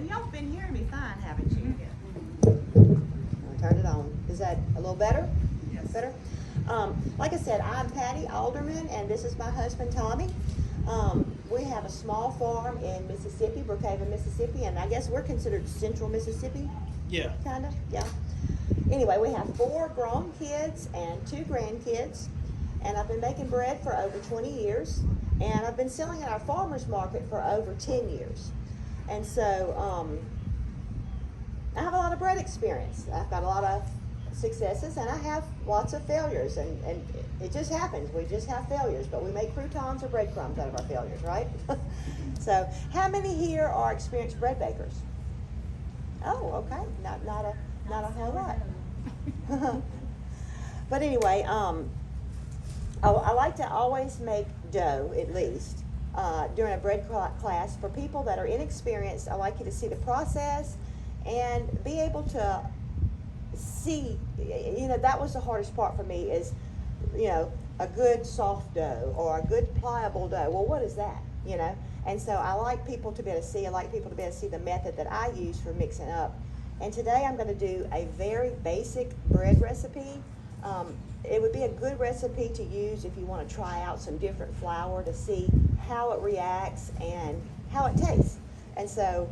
Y'all been hearing me fine, haven't you? I turned it on. Is that a little better? Yes. Better? Like I said, I'm Patti Alderman, and this is my husband, Tommy. We have a small farm in Mississippi, Brookhaven, Mississippi, and I guess we're considered central Mississippi. Yeah. Kind of, yeah. Anyway, we have 4 grown kids and 2 grandkids, and I've been making bread for over 20 years, and I've been selling at our farmers market for over 10 years. And so I have a lot of bread experience. I've got a lot of successes, and I have lots of failures, and it just happens. We just have failures, but we make croutons or breadcrumbs out of our failures, right? So how many here are experienced bread bakers? Oh, okay, not a whole lot. But anyway, I like to always make dough, at least, during a bread class. For people that are inexperienced, I like you to see the process and be able to see, that was the hardest part for me is, a good soft dough or a good pliable dough. Well, what is that, And so I like people to be able to see, the method that I use for mixing up. And today I'm going to do a very basic bread recipe. It would be a good recipe to use if you want to try out some different flour to see how it reacts and how it tastes. And so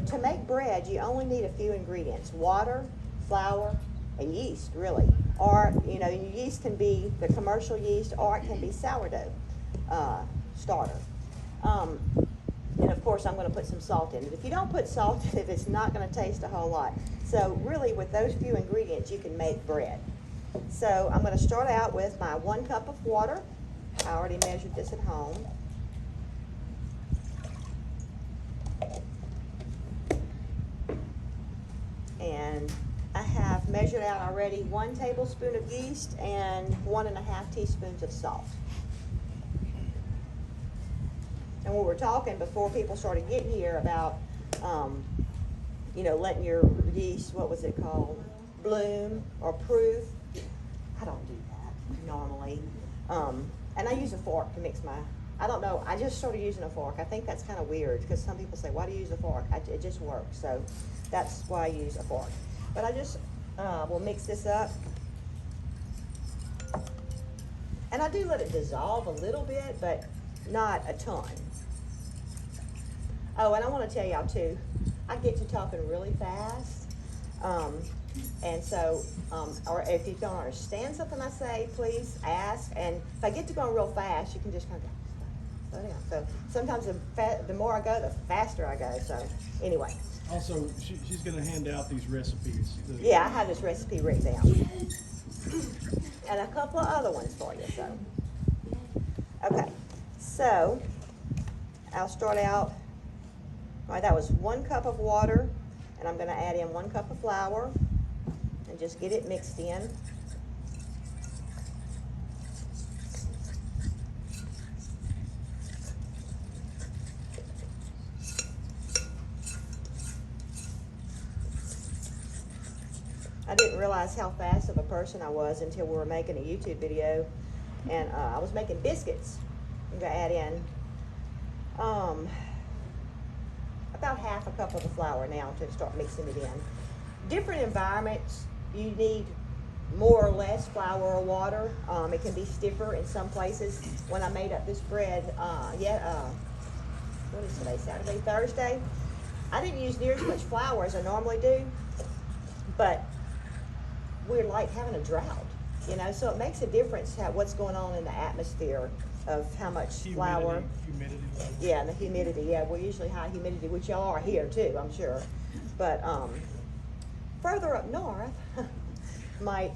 to make bread, you only need a few ingredients: water, flour, and yeast, really. Or, yeast can be the commercial yeast, or it can be sourdough starter. And of course, I'm going to put some salt in it. If you don't put salt in it, it's not going to taste a whole lot. So really, with those few ingredients, you can make bread. So I'm going to start out with my 1 cup of water. I already measured this at home. And I have measured out already 1 tablespoon of yeast and 1.5 teaspoons of salt. And we were talking before people started getting here about, letting your yeast, what was it called, bloom or proof. I don't do that normally. And I use a fork to mix I don't know, I just started using a fork. I think that's kind of weird because some people say, why do you use a fork? It just works, so that's why I use a fork. But I just will mix this up. And I do let it dissolve a little bit, but not a ton. Oh, and I want to tell y'all too, I get to talking really fast. And so, or if you don't understand something I say, please ask. And if I get to going real fast, you can just kind of slow down. So sometimes the more I go, the faster I go. So anyway. Also, she's going to hand out these recipes. Yeah, I have this recipe written down. And a couple of other ones for you. So, okay. So I'll start out. All right, that was 1 cup of water, and I'm going to add in 1 cup of flour and just get it mixed in. I didn't realize how fast of a person I was until we were making a YouTube video, and I was making biscuits. I'm going to add in about 1/2 cup of the flour now to start mixing it in. Different environments, you need more or less flour or water. It can be stiffer in some places. When I made up this bread, what is today, Saturday, Thursday? I didn't use near as much flour as I normally do, but we're like having a drought, so it makes a difference what's going on in the atmosphere of how much flour. Humidity level. Yeah, and the humidity. Yeah, we're usually high humidity, which y'all are here too, I'm sure. But further up north might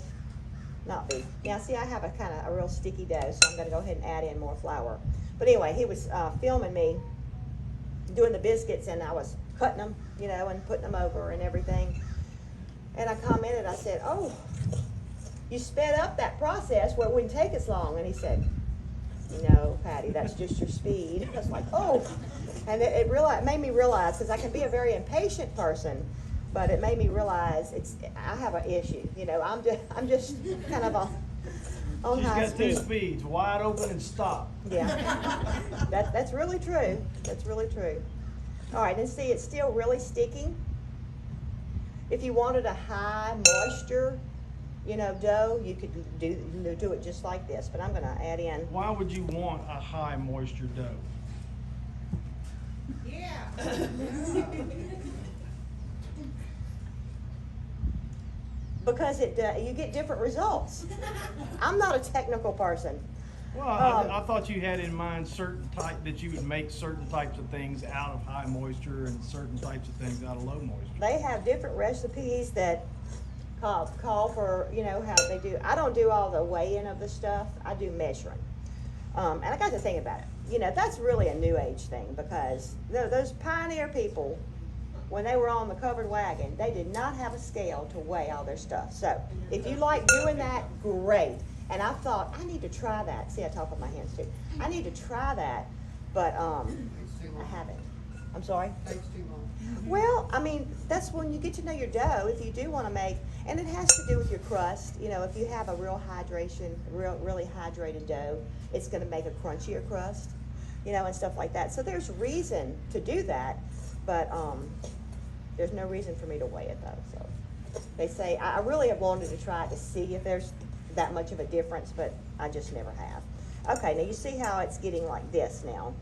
not be. Now, see, I have a real sticky dough, so I'm going to go ahead and add in more flour. But anyway, he was filming me doing the biscuits, and I was cutting them, and putting them over and everything. And I commented, I said, "Oh, you sped up that process where it wouldn't take as long." And he said, "No, Patti, that's just your speed." I was like, "Oh," and it made me realize, because I can be a very impatient person, but it made me realize I have an issue. I'm just kind of on high speed. She's got 2 speeds: wide open and stop. Yeah, that's really true. That's really true. All right, and see, it's still really sticky. If you wanted a high moisture, dough, you could do it just like this, but I'm gonna add in. Why would you want a high moisture dough? Because you get different results. I'm not a technical person. Well, I thought you had in mind that you would make certain types of things out of high moisture and certain types of things out of low moisture. They have different recipes that call for, how they do. I don't do all the weighing of the stuff. I do measuring. And I got to think about it. That's really a new age thing, because those pioneer people, when they were on the covered wagon, they did not have a scale to weigh all their stuff. So if you like doing that, great. And I thought, I need to try that. See, I talk with my hands too. I need to try that, but I haven't. I'm sorry? Takes too long. Well, I mean, that's when you get to know your dough. If you do want to make, and it has to do with your crust. If you have a really hydrated dough, it's going to make a crunchier crust, and stuff like that. So there's reason to do that, but there's no reason for me to weigh it though. So they say, I really have wanted to try it to see if there's that much of a difference, but I just never have. Okay, now you see how it's getting like this now.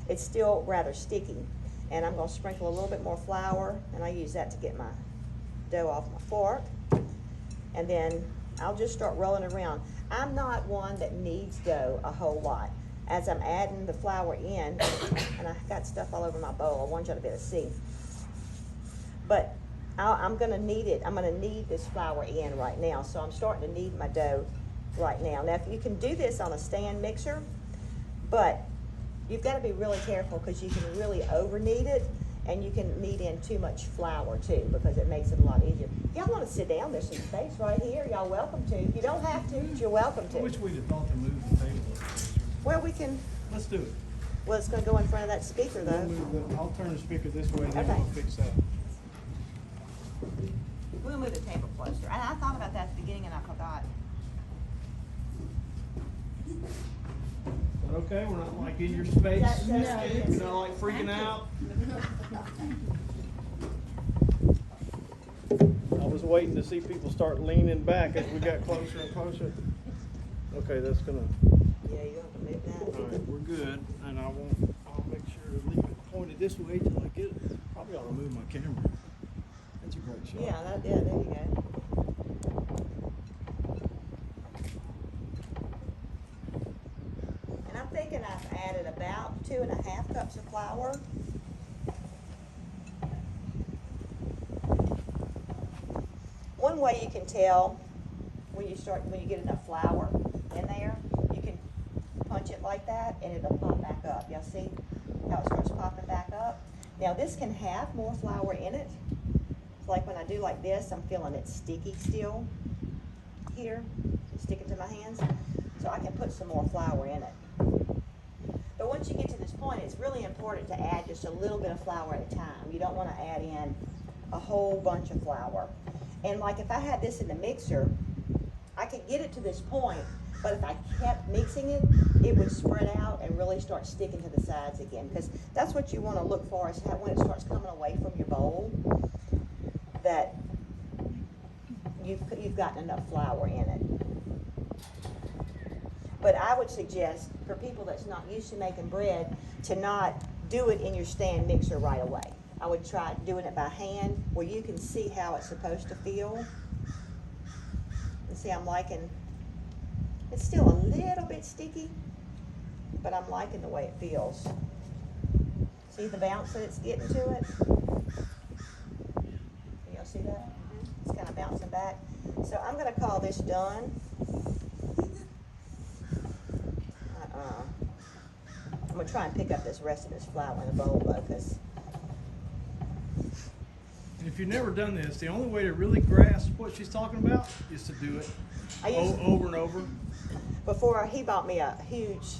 It's still rather sticky. And I'm going to sprinkle a little bit more flour, and I use that to get my dough off my fork. And then I'll just start rolling around. I'm not one that kneads dough a whole lot. As I'm adding the flour in, and I got stuff all over my bowl, I want you to be able to see. But I'm going to knead it. I'm going to knead this flour in right now. So I'm starting to knead my dough right now. Now, if you can do this on a stand mixer, but you've got to be really careful, because you can really over knead it, and you can knead in too much flour too, because it makes it a lot easier. Y'all want to sit down? There's some space right here. Y'all welcome to. You don't have to, but you're welcome I to. wish we'd have thought to move the table. Well, we can. Let's do it. Well, it's going to go in front of that speaker though. I'll turn the speaker this way, and then Okay. we'll fix that. We'll move the table closer. And I thought about that at the beginning, and I forgot. Is that okay? We're not like in your space? No. We're not like freaking out? I was waiting to see people start leaning back as we got closer and closer. Okay, that's gonna, Yeah, you have to move that. all right, we're good. And I'll make sure to leave it pointed this way till I get it. Probably ought to move my camera. That's a great shot. Yeah, there you go. And I'm thinking I've added about 2.5 cups of flour. One way you can tell when you get enough flour in there, you can punch it like that and it'll pop back up. Y'all see how it starts popping back up? Now this can have more flour in it. It's like when I do like this, I'm feeling it sticky still here, sticking to my hands. So I can put some more flour in it. But once you get to this point, it's really important to add just a little bit of flour at a time. You don't want to add in a whole bunch of flour. And like if I had this in the mixer, I could get it to this point, but if I kept mixing it, it would spread out and really start sticking to the sides again. Because that's what you want to look for, is how, when it starts coming away from your bowl, that you've gotten enough flour in it. But I would suggest for people that's not used to making bread to not do it in your stand mixer right away. I would try doing it by hand where you can see how it's supposed to feel. And see, I'm liking, it's still a little bit sticky, but I'm liking the way it feels. See the bounce that it's getting to it? Y'all see that? It's kind of bouncing back. So I'm going to call this done. I'm going to try and pick up this rest of this flour in the bowl though, because If you've never done this, the only way to really grasp what she's talking about is to do it over and over. before he bought me a huge,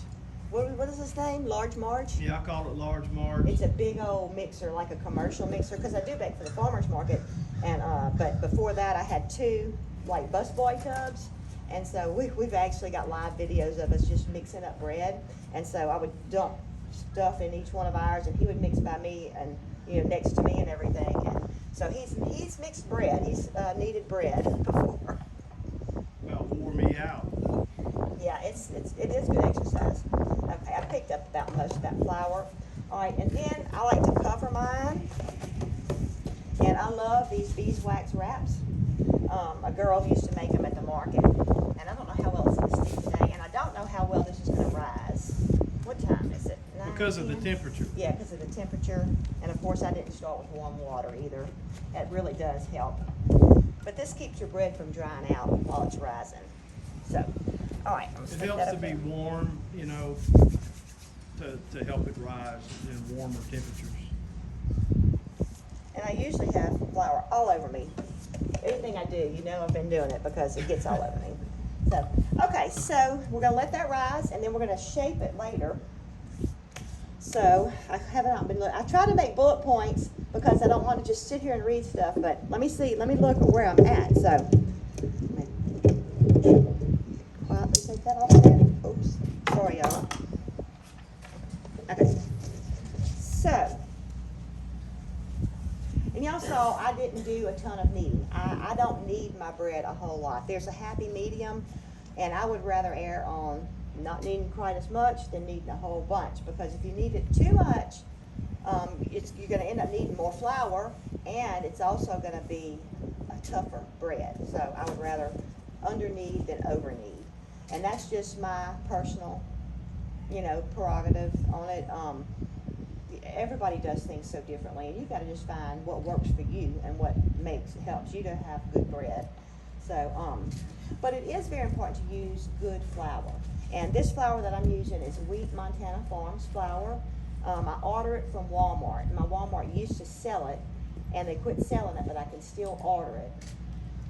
what is his name? Large Marge? Yeah, I call it large Marge. It's a big old mixer, like a commercial mixer, because I do bake for the farmer's market. And but before that, I had 2 like busboy tubs, and so we've actually got live videos of us just mixing up bread. And so I would dump stuff in each one of ours, and he would mix by me and, you know, next to me and everything. And so he's mixed bread. He's kneaded bread before. About wore me out. Yeah, it is good exercise. Okay, I picked up about most of that flour. All right, and then I like to cover mine. And I love these beeswax wraps. A girl used to make them at the market. And I don't know how well it's going to stick today. And I don't know how well this is going to rise. What time is it? 9, Because of the 10? temperature. Yeah, because of the temperature. And of course, I didn't start with warm water either. That really does help. But this keeps your bread from drying out while it's rising. So, all right. I'm gonna It stick helps that to up be there. warm, you know, to help it rise in warmer temperatures. And I usually have flour all over me. Anything I do, you know I've been doing it because it gets all over me. So, okay, so we're gonna let that rise and then we're gonna shape it later. So I haven't been I try to make bullet points because I don't want to just sit here and read stuff, but let me look at where I'm at. So quietly take that off there. Oops. Sorry y'all. Okay. So, and y'all saw I didn't do a ton of kneading. I don't knead my bread a whole lot. There's a happy medium, and I would rather err on not kneading quite as much than kneading a whole bunch, because if you knead it too much, you're going to end up needing more flour, and it's also going to be a tougher bread. So I would rather under knead than over knead. And that's just my personal, you know, prerogative on it. Everybody does things so differently, and you got to just find what works for you and what helps you to have good bread. So, but it is very important to use good flour. And this flour that I'm using is Wheat Montana Farms flour. I order it from Walmart. My Walmart used to sell it, and they quit selling it, but I can still order it.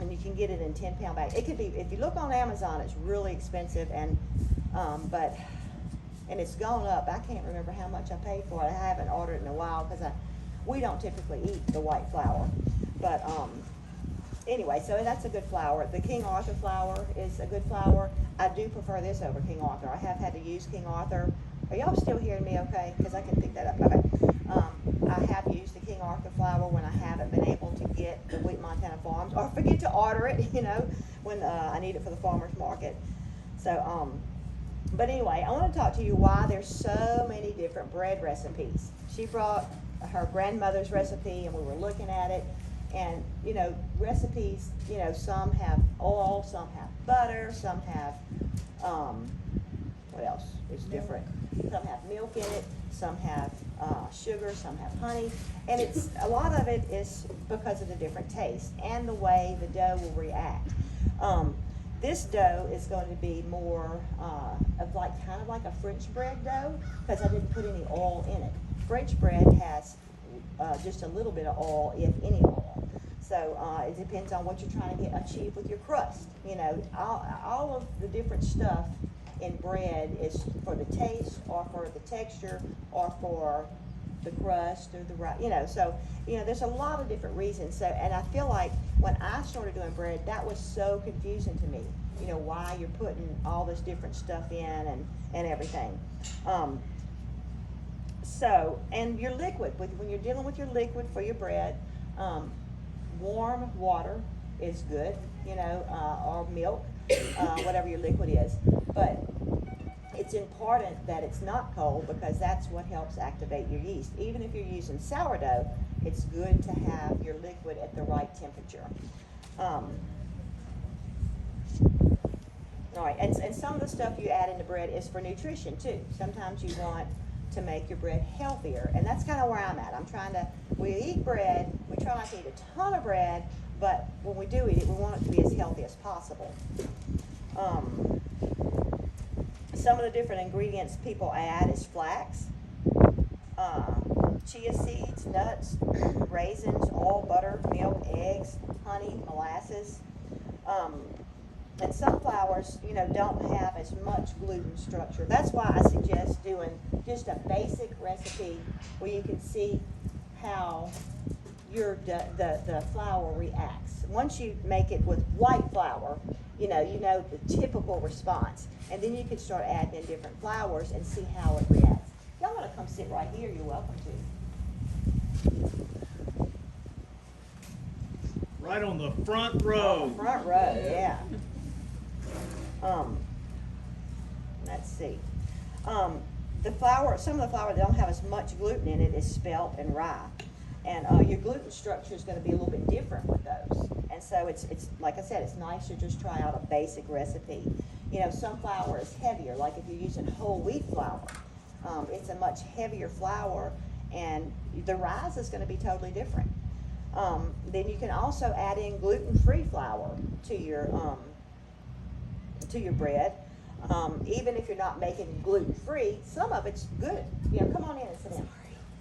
And you can get it in 10-pound bags. It could be, if you look on Amazon, it's really expensive, and it's gone up. I can't remember how much I paid for it. I haven't ordered it in a while because we don't typically eat the white flour. But anyway, so that's a good flour. The King Arthur flour is a good flour. I do prefer this over King Arthur. I have had to use King Arthur. Are y'all still hearing me okay? Because I can pick that up. Okay. I have used the King Arthur flour when I haven't been able to get the Wheat Montana Farms, or forget to order it, you know, when I need it for the farmer's market. So, but anyway, I want to talk to you why there's so many different bread recipes. She brought her grandmother's recipe, and we were looking at it. And, you know, recipes, you know, some have oil, some have butter, some have, what else is different? Some have milk in it, some have sugar, some have honey. And a lot of it is because of the different taste and the way the dough will react. This dough is going to be more of kind of like a French bread dough, because I didn't put any oil in it. French bread has just a little bit of oil, if any oil. So it depends on what you're trying to achieve with your crust. You know, all of the different stuff in bread is for the taste, or for the texture, or for the crust, or you know. So, you know, there's a lot of different reasons. So, and I feel like when I started doing bread, that was so confusing to me. You know, why you're putting all this different stuff in and everything. So, and your liquid, when you're dealing with your liquid for your bread, warm water is good, you know, or milk, whatever your liquid is. But it's important that it's not cold, because that's what helps activate your yeast. Even if you're using sourdough, it's good to have your liquid at the right temperature. All right, and some of the stuff you add into bread is for nutrition too. Sometimes you want to make your bread healthier, and that's kind of where I'm at. We eat bread, we try not to eat a ton of bread, but when we do eat it, we want it to be as healthy as possible. Some of the different ingredients people add is flax, chia seeds, nuts, raisins, oil, butter, milk, eggs, honey, molasses. And some flours, you know, don't have as much gluten structure. That's why I suggest doing just a basic recipe where you can see how the flour reacts. Once you make it with white flour, you know the typical response, and then you can start adding in different flours and see how it reacts. Y'all want to sit right here, you're welcome to. Right on the front row. Front row, yeah. Let's see. The flour, some of the flour that don't have as much gluten in it is spelt and rye. And your gluten structure is going to be a little bit different with those. And so it's like I said, it's nice to just try out a basic recipe. You know, some flour is heavier, like if you're using whole wheat flour. It's a much heavier flour, and the rise is going to be totally different. Then you can also add in gluten-free flour to your bread. Even if you're not making gluten-free, some of it's good. You know, come on in and sit down.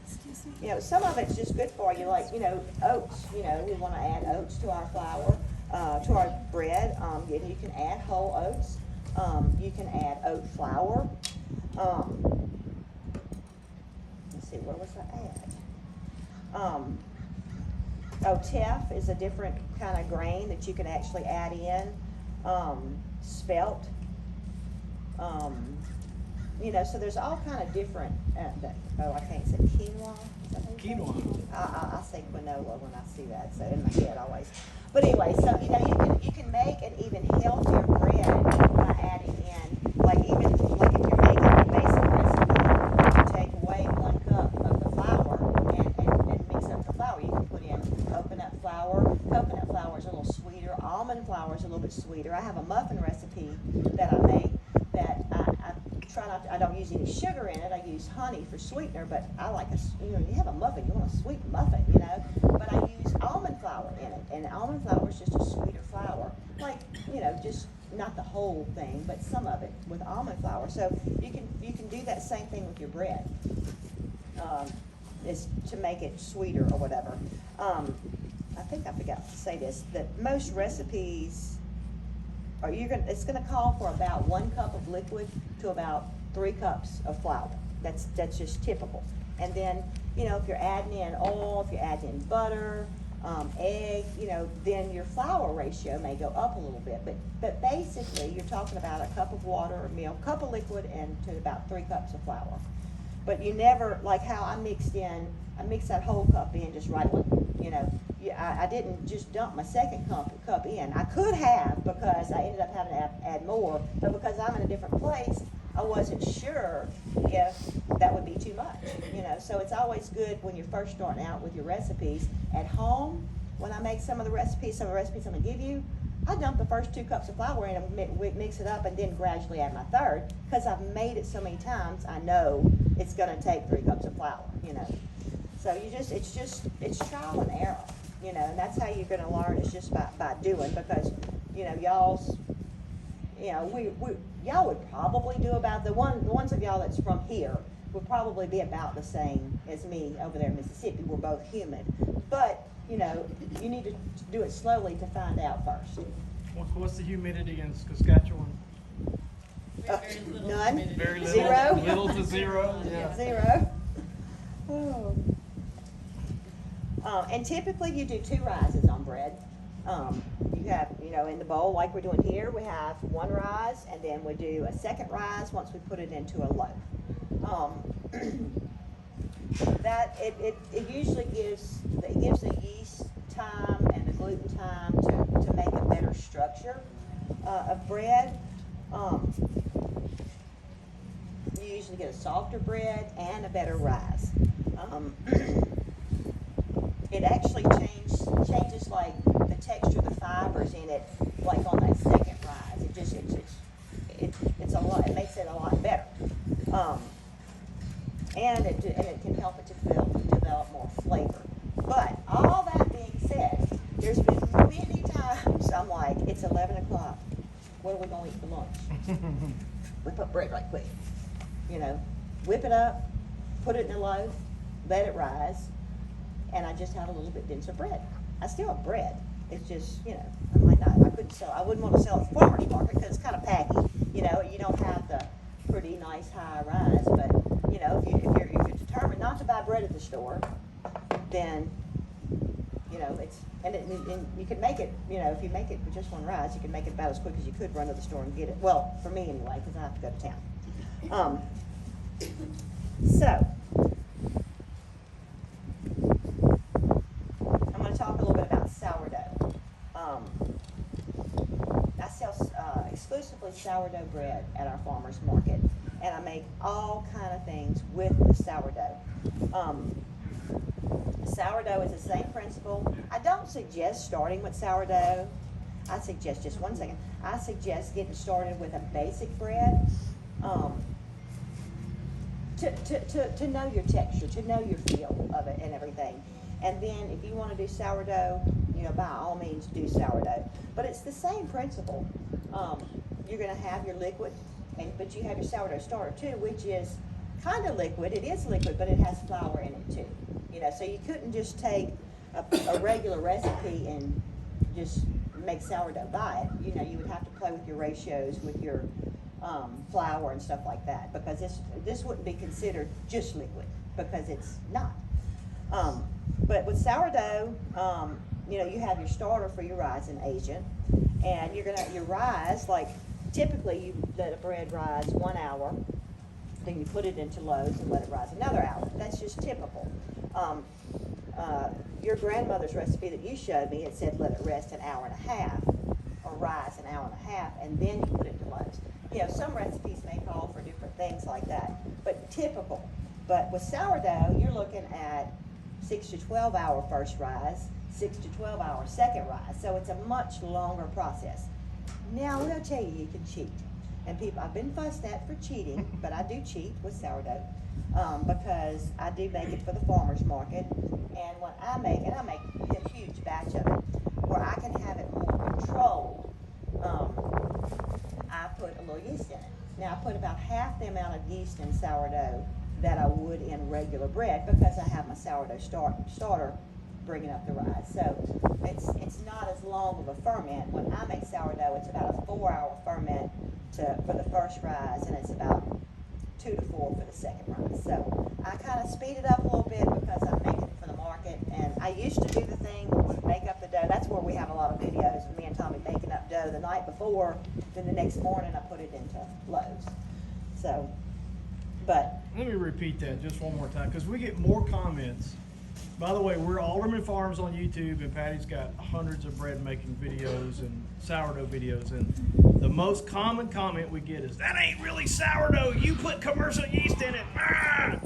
Excuse me. You know, some of it's just good for you, like, you know, oats. You know, we want to add oats to our flour, to our bread. And you can add whole oats. You can add oat flour. Let's see, where was I at? Teff is a different kind of grain that you can actually add in. Spelt. You know, so there's all kind of different, I can't say quinoa. Is that how you say it? Quinoa. I say quinoa when I see that, so in my head always. But anyway, so you know, you can make an even healthier bread by adding in, like even like if you're making a basic recipe, you take away 1 cup of the flour and mix up the flour. You can put in coconut flour. Coconut flour is a little sweeter. Almond flour is a little bit sweeter. I have a muffin recipe that I make that I try not to, I don't use any sugar in it. I use honey for sweetener, but I like you have a muffin, you want a sweet muffin, you know. But I use almond flour in it, and almond flour is just a sweeter flour, like, you know, just not the whole thing, but some of it with almond flour. So you can do that same thing with your bread, is to make it sweeter or whatever. I think I forgot to say this, that most recipes it's going to call for about 1 cup of liquid to about 3 cups of flour. That's just typical. And then, you know, if you're adding in oil, if you're adding in butter, egg, you know, then your flour ratio may go up a little bit. But basically, you're talking about a cup of water or milk, cup of liquid, and to about 3 cups of flour. But you never, like how I mixed that whole cup in just right away, you know. I didn't just dump my second cup in. I could have, because I ended up having to add more, but because I'm in a different place, I wasn't sure if that would be too much, you know. So it's always good when you're first starting out with your recipes. At home, when I make some of the recipes I'm going to give you, I dump the first 2 cups of flour in and mix it up, and then gradually add my third, because I've made it so many times, I know it's going to take 3 cups of flour, you know. So it's trial and error, you know, and that's how you're going to learn, is just by doing, because, you know, y'all would probably do about, the ones of y'all that's from here would probably be about the same as me over there in Mississippi. We're both humid, but, you know, you need to do it slowly to find out first. What's the humidity in Saskatchewan? Very little None? humidity. Very little. Zero? Little to zero. Yeah. 0. Oh. And typically you do 2 rises on bread. You have, you know, in the bowl like we're doing here, we have 1 rise, and then we do a second rise once we put it into a loaf. That it usually gives the yeast time and the gluten time to make a better structure of bread. You usually get a softer bread and a better rise. It actually changes like the texture of the fibers in it, like on that second rise. It's a lot. It makes it a lot better, and it can help it to develop more flavor. But all that being said, there's been many times I'm like, it's 11 o'clock. What are we going to eat for lunch? Whip up bread right quick. You know, whip it up, put it in a loaf, let it rise, and I just have a little bit denser bread. I still have bread. It's just, you know, I wouldn't want to sell it at the farmer's market because it's kind of packy. You know, you don't have the pretty nice high rise, but, you know, if you're determined not to buy bread at the store, then, you know, and you can make it, you know, if you make it with just 1 rise, you can make it about as quick as you could run to the store and get it. Well, for me anyway, because I have to go to town. So, sourdough bread at our farmer's market. And I make all kind of things with the sourdough. Sourdough is the same principle. I don't suggest starting with sourdough. I suggest, just one second, I suggest getting started with a basic bread to know your texture, to know your feel of it and everything. And then if you want to do sourdough, you know, by all means do sourdough. But it's the same principle. You're going to have your liquid, but you have your sourdough starter too, which is kind of liquid. It is liquid, but it has flour in it too. You know, so you couldn't just take a regular recipe and just make sourdough by it. You know, you would have to play with your ratios, with your flour and stuff like that, because this wouldn't be considered just liquid, because it's not. But with sourdough, you know, you have your starter for your rising agent, and your rise, like typically you let a bread rise 1 hour, then you put it into loaves and let it rise another hour. That's just typical. Your grandmother's recipe that you showed me, it said let it rest an hour and a half, or rise an hour and a half, and then you put it into loaves. You know, some recipes may call for different things like that, but typical. But with sourdough, you're looking at 6 to 12 hour first rise, 6 to 12 hour second rise. So it's a much longer process. Now I'm going to tell you, you can cheat. And people, I've been fussed at for cheating, but I do cheat with sourdough because I do make it for the farmer's market. And when I make a huge batch of it, where I can have it more controlled, I put a little yeast in it. Now I put about half the amount of yeast in sourdough that I would in regular bread, because I have my sourdough starter bringing up the rise. So it's not as long of a ferment. When I make sourdough, it's about a 4 hour ferment for the first rise, and it's about 2 to 4 for the second rise. So I kind of speed it up a little bit because I'm making it for the market. And I used to do the thing with make up the dough. That's where we have a lot of videos of me and Tommy making up dough the night before. Then the next morning I put it into loaves. So, but Let me repeat that just one more time, because we get more comments. By the way, we're Alderman Farms on YouTube, and Patty's got hundreds of bread making videos and sourdough videos. And the most common comment we get is, "That ain't really sourdough. You put commercial yeast in it." Ah!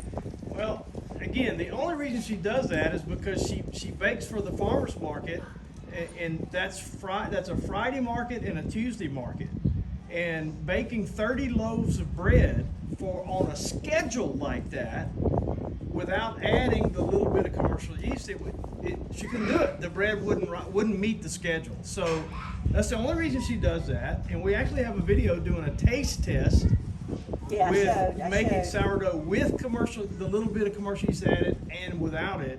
Well, again, the only reason she does that is because she bakes for the farmers market, and that's a Friday market and a Tuesday market. And baking 30 loaves of bread on a schedule like that, without adding the little bit of commercial yeast, she couldn't do it. The bread wouldn't meet the schedule. So that's the only reason she does that. And we actually have a video doing a taste test with making sourdough with the little bit of commercial yeast added and without it,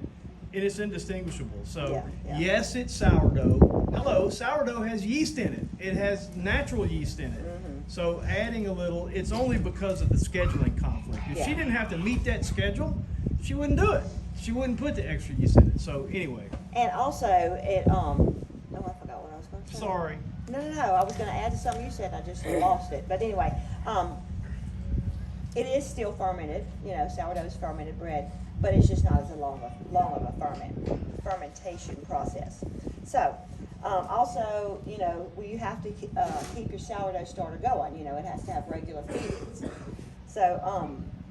and it's indistinguishable. So yes, it's sourdough. Hello, sourdough has yeast in it. It has natural yeast in it. So adding a little, it's only because of the scheduling conflict. If she didn't have to meet that schedule, she wouldn't do it. She wouldn't put the extra yeast in it. So anyway. And also it oh, I forgot what I was going to say. Sorry. No. I was going to add to something you said. I just lost it. But anyway, it is still fermented. You know, sourdough is fermented bread, but it's just not as long of a fermentation process. So. Also, you know, you have to keep your sourdough starter going. You know, it has to have regular feedings. So,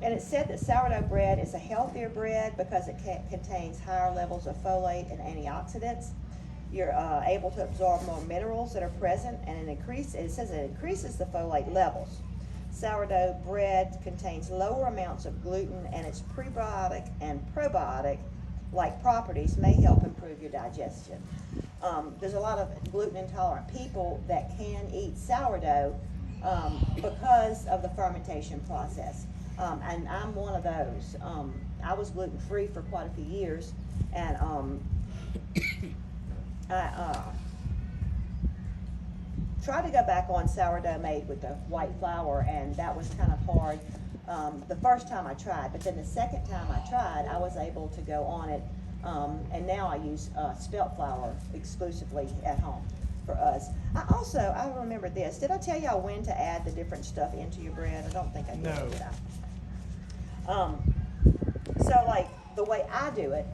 and it's said that sourdough bread is a healthier bread because it contains higher levels of folate and antioxidants. You're able to absorb more minerals that are present, and it says it increases the folate levels. Sourdough bread contains lower amounts of gluten, and its prebiotic and probiotic-like properties may help improve your digestion. There's a lot of gluten intolerant people that can eat sourdough because of the fermentation process. And I'm one of those. I was gluten-free for quite a few years, and I tried to go back on sourdough made with the white flour, and that was kind of hard the first time I tried. But then the second time I tried, I was able to go on it. And now I use spelt flour exclusively at home for us. I remember this. Did I tell y'all when to add the different stuff into your bread? I don't think I did. No. Did I? So like the way I do it,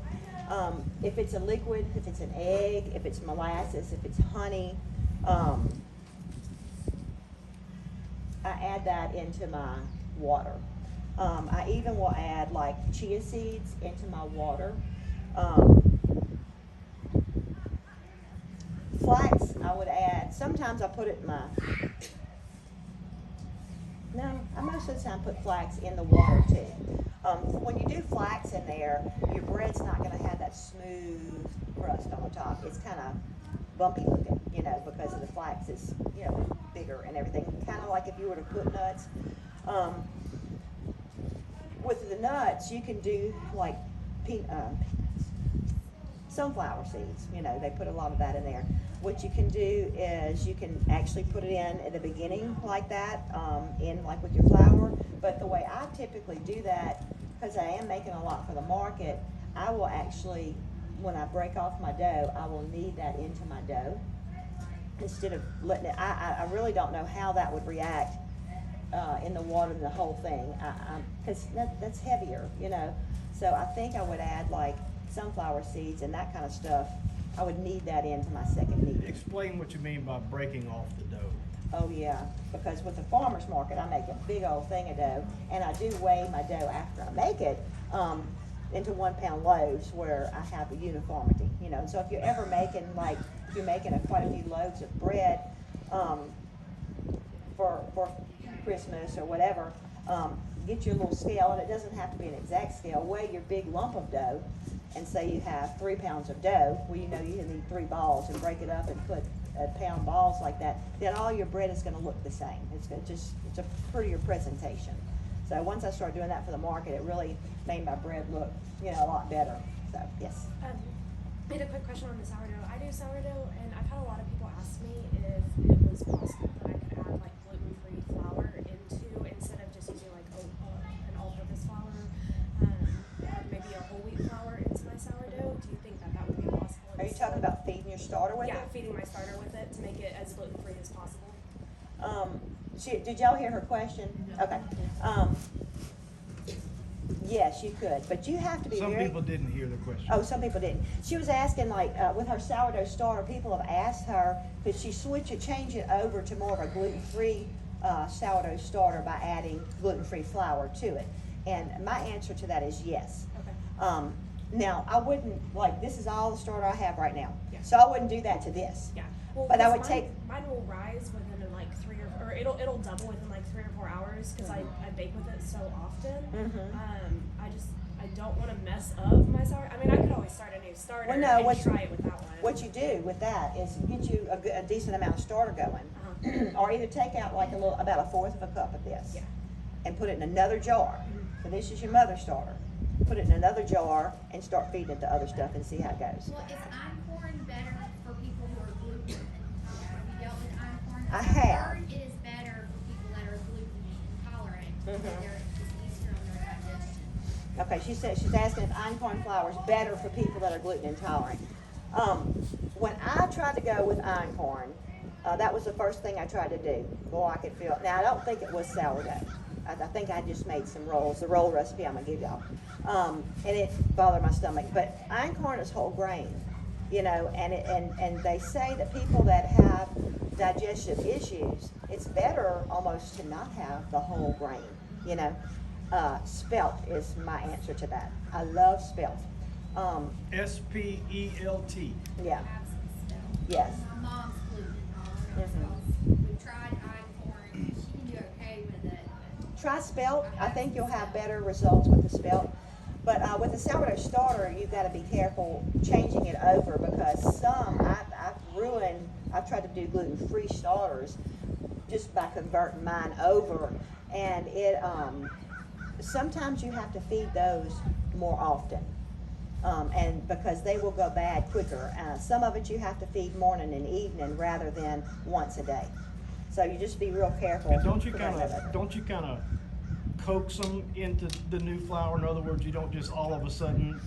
if it's a liquid, if it's an egg, if it's molasses, if it's honey, I add that into my water. I even will add like chia seeds into my water. Flax, I would add, sometimes I put it in my, no, I most of the time put flax in the water too. When you do flax in there, your bread's not gonna have that smooth crust on the top. It's kind of bumpy looking, you know, because of the flax is, you know, bigger and everything. Kind of like if you were to put nuts. With the nuts, you can do like sunflower seeds. You know, they put a lot of that in there. What you can do is you can actually put it in at the beginning like that, in like with your flour. But the way I typically do that, because I am making a lot for the market, I will actually, when I break off my dough, I will knead that into my dough instead of letting it. I really don't know how that would react in the water and the whole thing, because that's heavier, you know. So I think I would add like sunflower seeds and that kind of stuff. I would knead that into my second kneading. Explain what you mean by breaking off the dough. Oh yeah, because with the farmer's market, I make a big old thing of dough, and I do weigh my dough after I make it into 1 pound loaves where I have a uniformity, you know. So if you're ever making, like, if you're making quite a few loaves of bread for Christmas or whatever, get your little scale, and it doesn't have to be an exact scale. Weigh your big lump of dough, and say you have 3 pounds of dough. Well, you know you need 3 balls, and break it up and put pound balls like that. Then all your bread is going to look the same. It's a prettier presentation. So once I started doing that for the market, it really made my bread look, you know, a lot better. So yes. I had a quick question on the sourdough. I do sourdough, and I've had a lot of people ask me if it was possible that I could add like gluten-free flour into, instead of just using like an all-purpose flour, maybe a whole wheat flour into my sourdough. Do you think that would be possible? Are you talking about feeding your starter with it? Yeah, feeding my starter with it to make it as gluten-free as possible. Did y'all hear her question? No. Okay. Yes, you could, but you have to be Some very. people didn't hear the question. Oh, some people didn't. She was asking, like, with her sourdough starter, people have asked her, could she change it over to more of a gluten-free sourdough starter by adding gluten-free flour to it? And my answer to that is yes. Okay. Now, I wouldn't, like, this is all the starter I have right now. Yeah. So I wouldn't do that to this. Yeah. Well, But I would mine will rise within like 3 or it'll double within like 3 or 4 hours because I bake with it so often. I don't want to mess up my sourdough. I mean, I could always start a new starter and try it with that one. What you do with that is get you a decent amount of starter going, or either take out like about a 1/4 of a cup of this, Yeah. and put it in another jar. So this is your mother starter. Put it in another jar and start feeding it to other stuff and see how it goes. Well, is einkorn better for people who are gluten intolerant? Have you dealt with einkorn? I I've have. heard it is better for people that are gluten intolerant. They're just easier on their digestion. Okay, she's asking if einkorn flour is better for people that are gluten intolerant. When I tried to go with einkorn, that was the first thing I tried to do. Boy, I could feel it. Now, I don't think it was sourdough. I think I just made some rolls, the roll recipe I'm gonna give y'all. And it bothered my stomach. But einkorn is whole grain, you know, and they say that people that have digestive issues, it's better almost to not have the whole grain, you know. Spelt is my answer to that. I love spelt. SPELT. Yeah, Absence still. yes. My mom's gluten intolerant. So we've tried einkorn. She can do okay with it. But Try spelt. I think you'll have better results with the spelt. But with the sourdough starter, you've got to be careful changing it over because I've tried to do gluten-free starters just by converting mine over, and sometimes you have to feed those more often, and because they will go bad quicker. Some of it you have to feed morning and evening rather than once a day. So you just be real careful. And don't you kind of coax them into the new flour? In other words, you don't just all of a sudden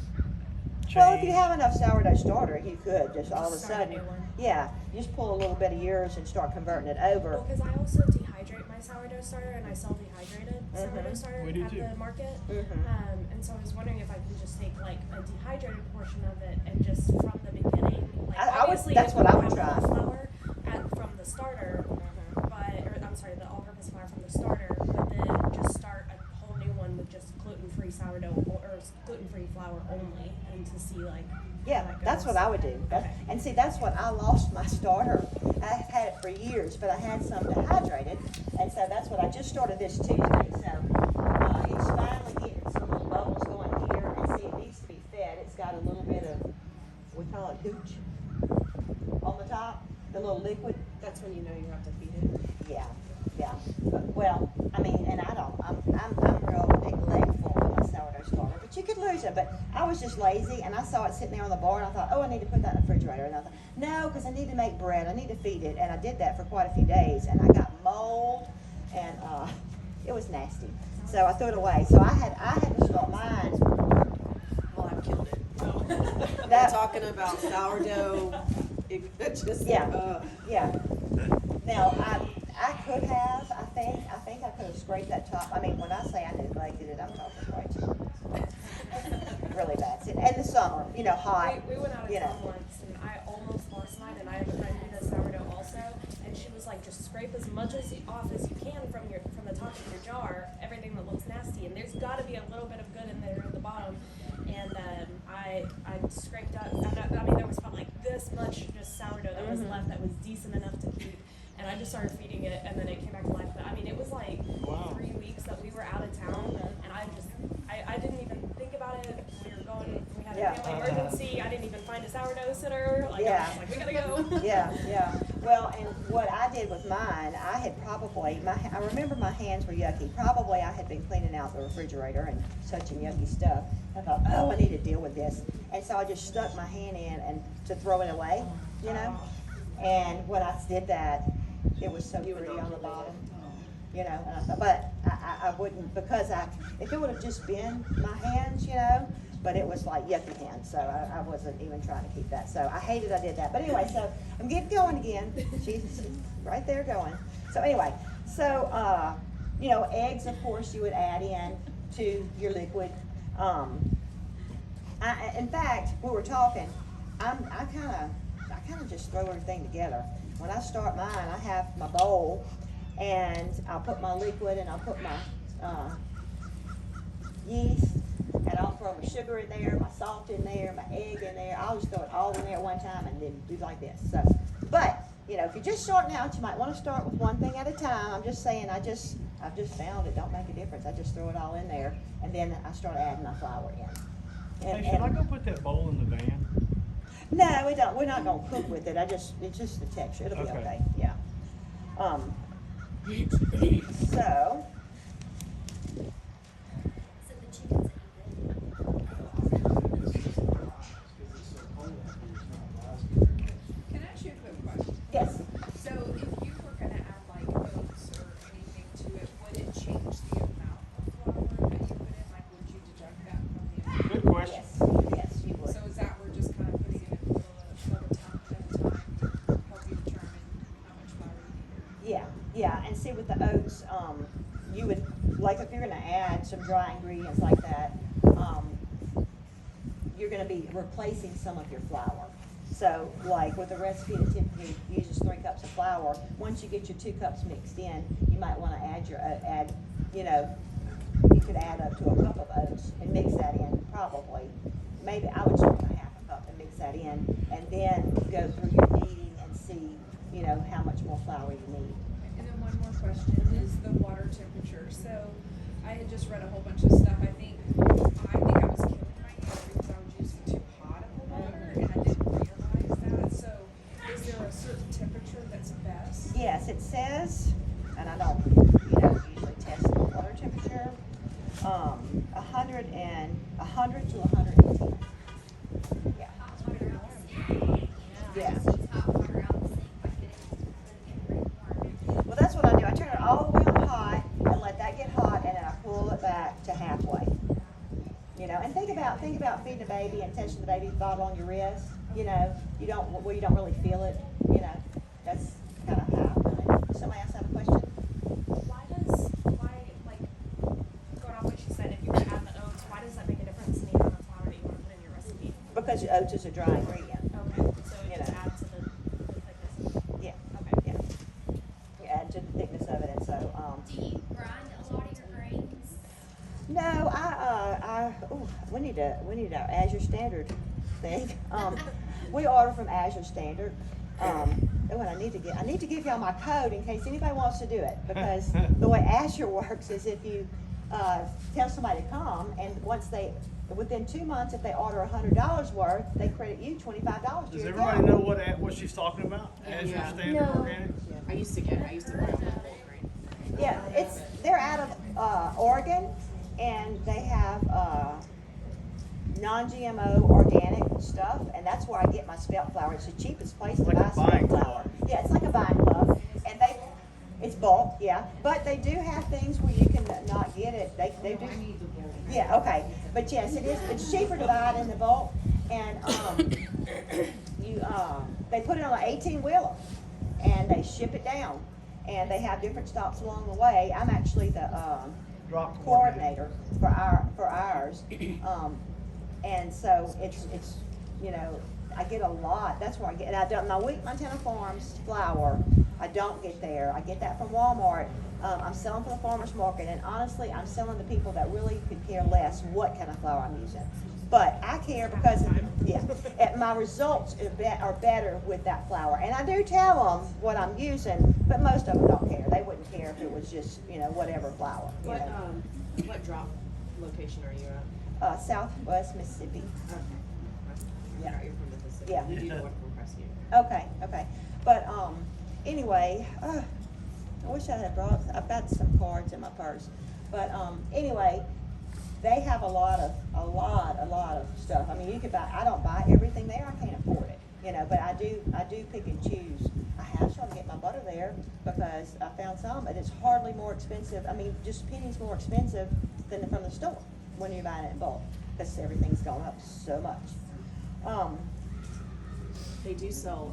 change. Well, if you have enough sourdough starter, you could just all of a Start a sudden, new one. yeah, just pull a little bit of yours and start converting it over. Well, because I also dehydrate my sourdough starter, and I sell dehydrated sourdough starter We do at too. the market. Mhm. And so I was wondering if I could just take like a dehydrated portion of it and just from the beginning, like I would- obviously that's it what I would would have try. the flour from the starter, but I'm sorry, the all-purpose flour from the sourdough or gluten-free flour only, and to see like. Yeah, how that that's goes. what I would do. Okay. And see, that's what I lost my starter. I've had it for years, but I had some dehydrated, and so that's what I just started this Tuesday. So it's finally getting some little bubbles going here, and see, it needs to be fed. It's got a little bit of, we call it hooch on the top, the little liquid. That's when you know you have to feed it. Yeah, yeah. Well, I mean, and I'm real neglectful of my sourdough starter, but you could lose it. But I was just lazy, and I saw it sitting there on the bar, and I thought, oh, I need to put that in the refrigerator. And I thought, no, because I need to make bread. I need to feed it. And I did that for quite a few days, and I got mold, and it was nasty. So I threw it away. So I had to start mine. Well, I've killed it. That- Talking about sourdough, it just, Yeah. Yeah. Now, I could have, I think I could have scraped that top. I mean, when I say I neglected it, I'm talking way too really bad. And the summer, you know, hot. We went out of you know. town once, and I almost lost mine, and I have a friend who does sourdough also, and she was like, just scrape as much off as you can from the top of your jar, everything that looks nasty, and there's got to be a little bit of good in there at the bottom. And I scraped up. I mean, there was probably like this much just sourdough that was left that was decent enough to keep. And I just started feeding it, and then it came back to life. But I mean, it was like Wow. 3 weeks that we were out of town, and I didn't even think about it. We were going. We had Yeah. a family emergency. I didn't even find a sourdough sitter. Like, I Yeah. was just like, we gotta go. Yeah, yeah. Well, and what I did with mine, I had probably, I remember my hands were yucky. Probably I had been cleaning out the refrigerator and touching yucky stuff. I thought, oh, I need to deal with this. And so I just stuck my hand in and to throw it away, you know? And when I did that, it was so pretty on the bottom, you know? And I thought, but I wouldn't, because if it would have just been my hands, you know, but it was like yucky hands, so I wasn't even trying to keep that. So I hated I did that. But anyway, so I'm getting going again. She's right there going. So anyway, so, you know, eggs, of course, you would add in to your liquid. In fact, we were talking, I kind of just throw everything together. When I start mine, I have my bowl, and I'll put my liquid, and I'll put my yeast, and I'll throw my sugar in there, my salt in there, my egg in there. I'll just throw it all in there at one time and then do like this. So, but you know, if you're just starting out, you might want to start with one thing at a time. I'm just saying, I've just found it don't make a difference. I just throw it all in there, and then I start adding my flour in. Hey, should I go put that bowl in the van? No, we don't. We're not gonna cook with it. It's just the texture. It'll be Okay. okay. Yeah. So. So the chickens Can I ask you a quick question? Yes. So if you were gonna add like oats or anything to it, would it change the amount of flour that you put in? Like, would you deduct that from the amount? Good question. Yes, you would. So is that we're just kind of putting it in a little time at a time to help you determine how much flour you need? Yeah. And see with the oats, you would, like if you're gonna add some dry ingredients like that, you're gonna be replacing some of your flour. So like with a recipe that typically uses 3 cups of flour, once you get your 2 cups mixed in, you might wanna add, you know, you could add up to a cup of oats and mix that in probably. Maybe I would start with a half a cup and mix that in, and then go through your kneading and see, you know, how much more flour you need. And then one more question is the water temperature. So I had just read a whole bunch of stuff. I think I was killing my hair because I was using too hot of a water and I didn't realize that. So is there a certain temperature that's best? Yes, it says, and I don't, you know, usually test the water temperature, 100 to 110. Yeah. hot water out the sink. Yeah. I just use hot water out the sink, like it really warm. Well, that's what I do. I turn it all the way on hot and let that get hot, and then I pull it back to halfway. You know, and think about feeding a baby and touching the baby bottle on your wrist. You know, you don't really feel it. You know, that's kind of how I do it. Somebody else have a question? Why like going off what she said, if you were to add the oats, why does that make a difference in the amount of flour that you want to put in your recipe? Because oats is a dry ingredient. Okay, so You it just know. adds to the thickness. Yeah. Okay. Yeah. You add to the thickness of it, and so Do you grind a lot of your grains? no, I need our Azure Standard thing. We order from Azure Standard. And what I need to give y'all my code in case anybody wants to do it, because the way Azure works is if you tell somebody to come, and within 2 months, if they order $100 worth, they credit you $25 to Does your everybody account. know what she's talking about? Azure Yeah. Standard No. Organic? I used to buy them at Whole Grain. Yeah, they're out of Oregon, and they have non-GMO organic stuff, and that's where I get my spelt flour. It's the cheapest place to Like buy a buying spelt flour. Yeah, it's like a buying club, and it's bulk, yeah, but they do have things where you can not get it. They do. Yeah, okay, but yes, it is. It's cheaper to buy it in the bulk, and they put it on an 18-wheeler, and they ship it down, and they have different stops along the way. I'm actually the Drop coordinator for ours, and so it's I get a lot. That's where I get. And I don't. My Wheat Montana Farms flour, I don't get there. I get that from Walmart. I'm selling for the farmers market, and honestly, I'm selling to people that really could care less what kind of flour I'm using. But I care because my results are better with that flour, and I do tell them what I'm using. But most of them don't care. They wouldn't care if it was just whatever flour. What drop location are you at? Southwest Mississippi. Yeah, you're from Mississippi. Yeah. We do North from Rescue. Okay. But anyway, I wish I had I've got some cards in my purse. But anyway, they have a lot of stuff. I mean, you could buy. I don't buy everything there. I can't afford it, But I do pick and choose. I have tried to get my butter there because I found some, and it's hardly more expensive. I mean, just pennies more expensive than from the store when you're buying it in bulk, because everything's gone up so much. They do sell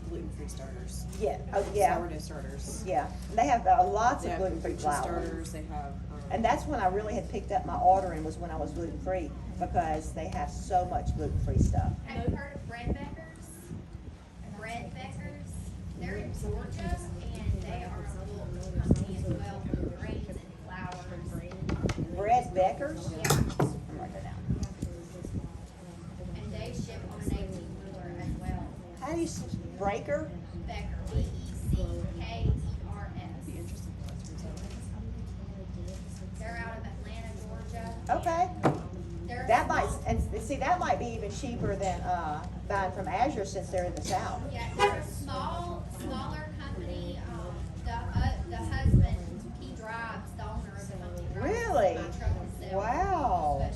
gluten-free starters. Yeah. Oh, yeah. Sourdough starters. Yeah. They have lots They of have gluten-free kombucha flour. starters. They have. And that's when I really had picked up my ordering, was when I was gluten-free, because they have so much gluten-free stuff. Have you heard of Bread Beckers? Bread Beckers, they're in Georgia, and they are a local company as well for grains and flour. Bread Beckers? Yeah, I'm writing it down. and they ship on an 18-wheeler as well. How do you breaker? Becker, Beckers. They're out of Atlanta, Georgia. Okay. They're That might, small- and see, that might be even cheaper than buying from Azure, since they're in the South. Yeah, they're a smaller company. The husband, he drives the owner of the company. drives Really? my truck himself. Wow.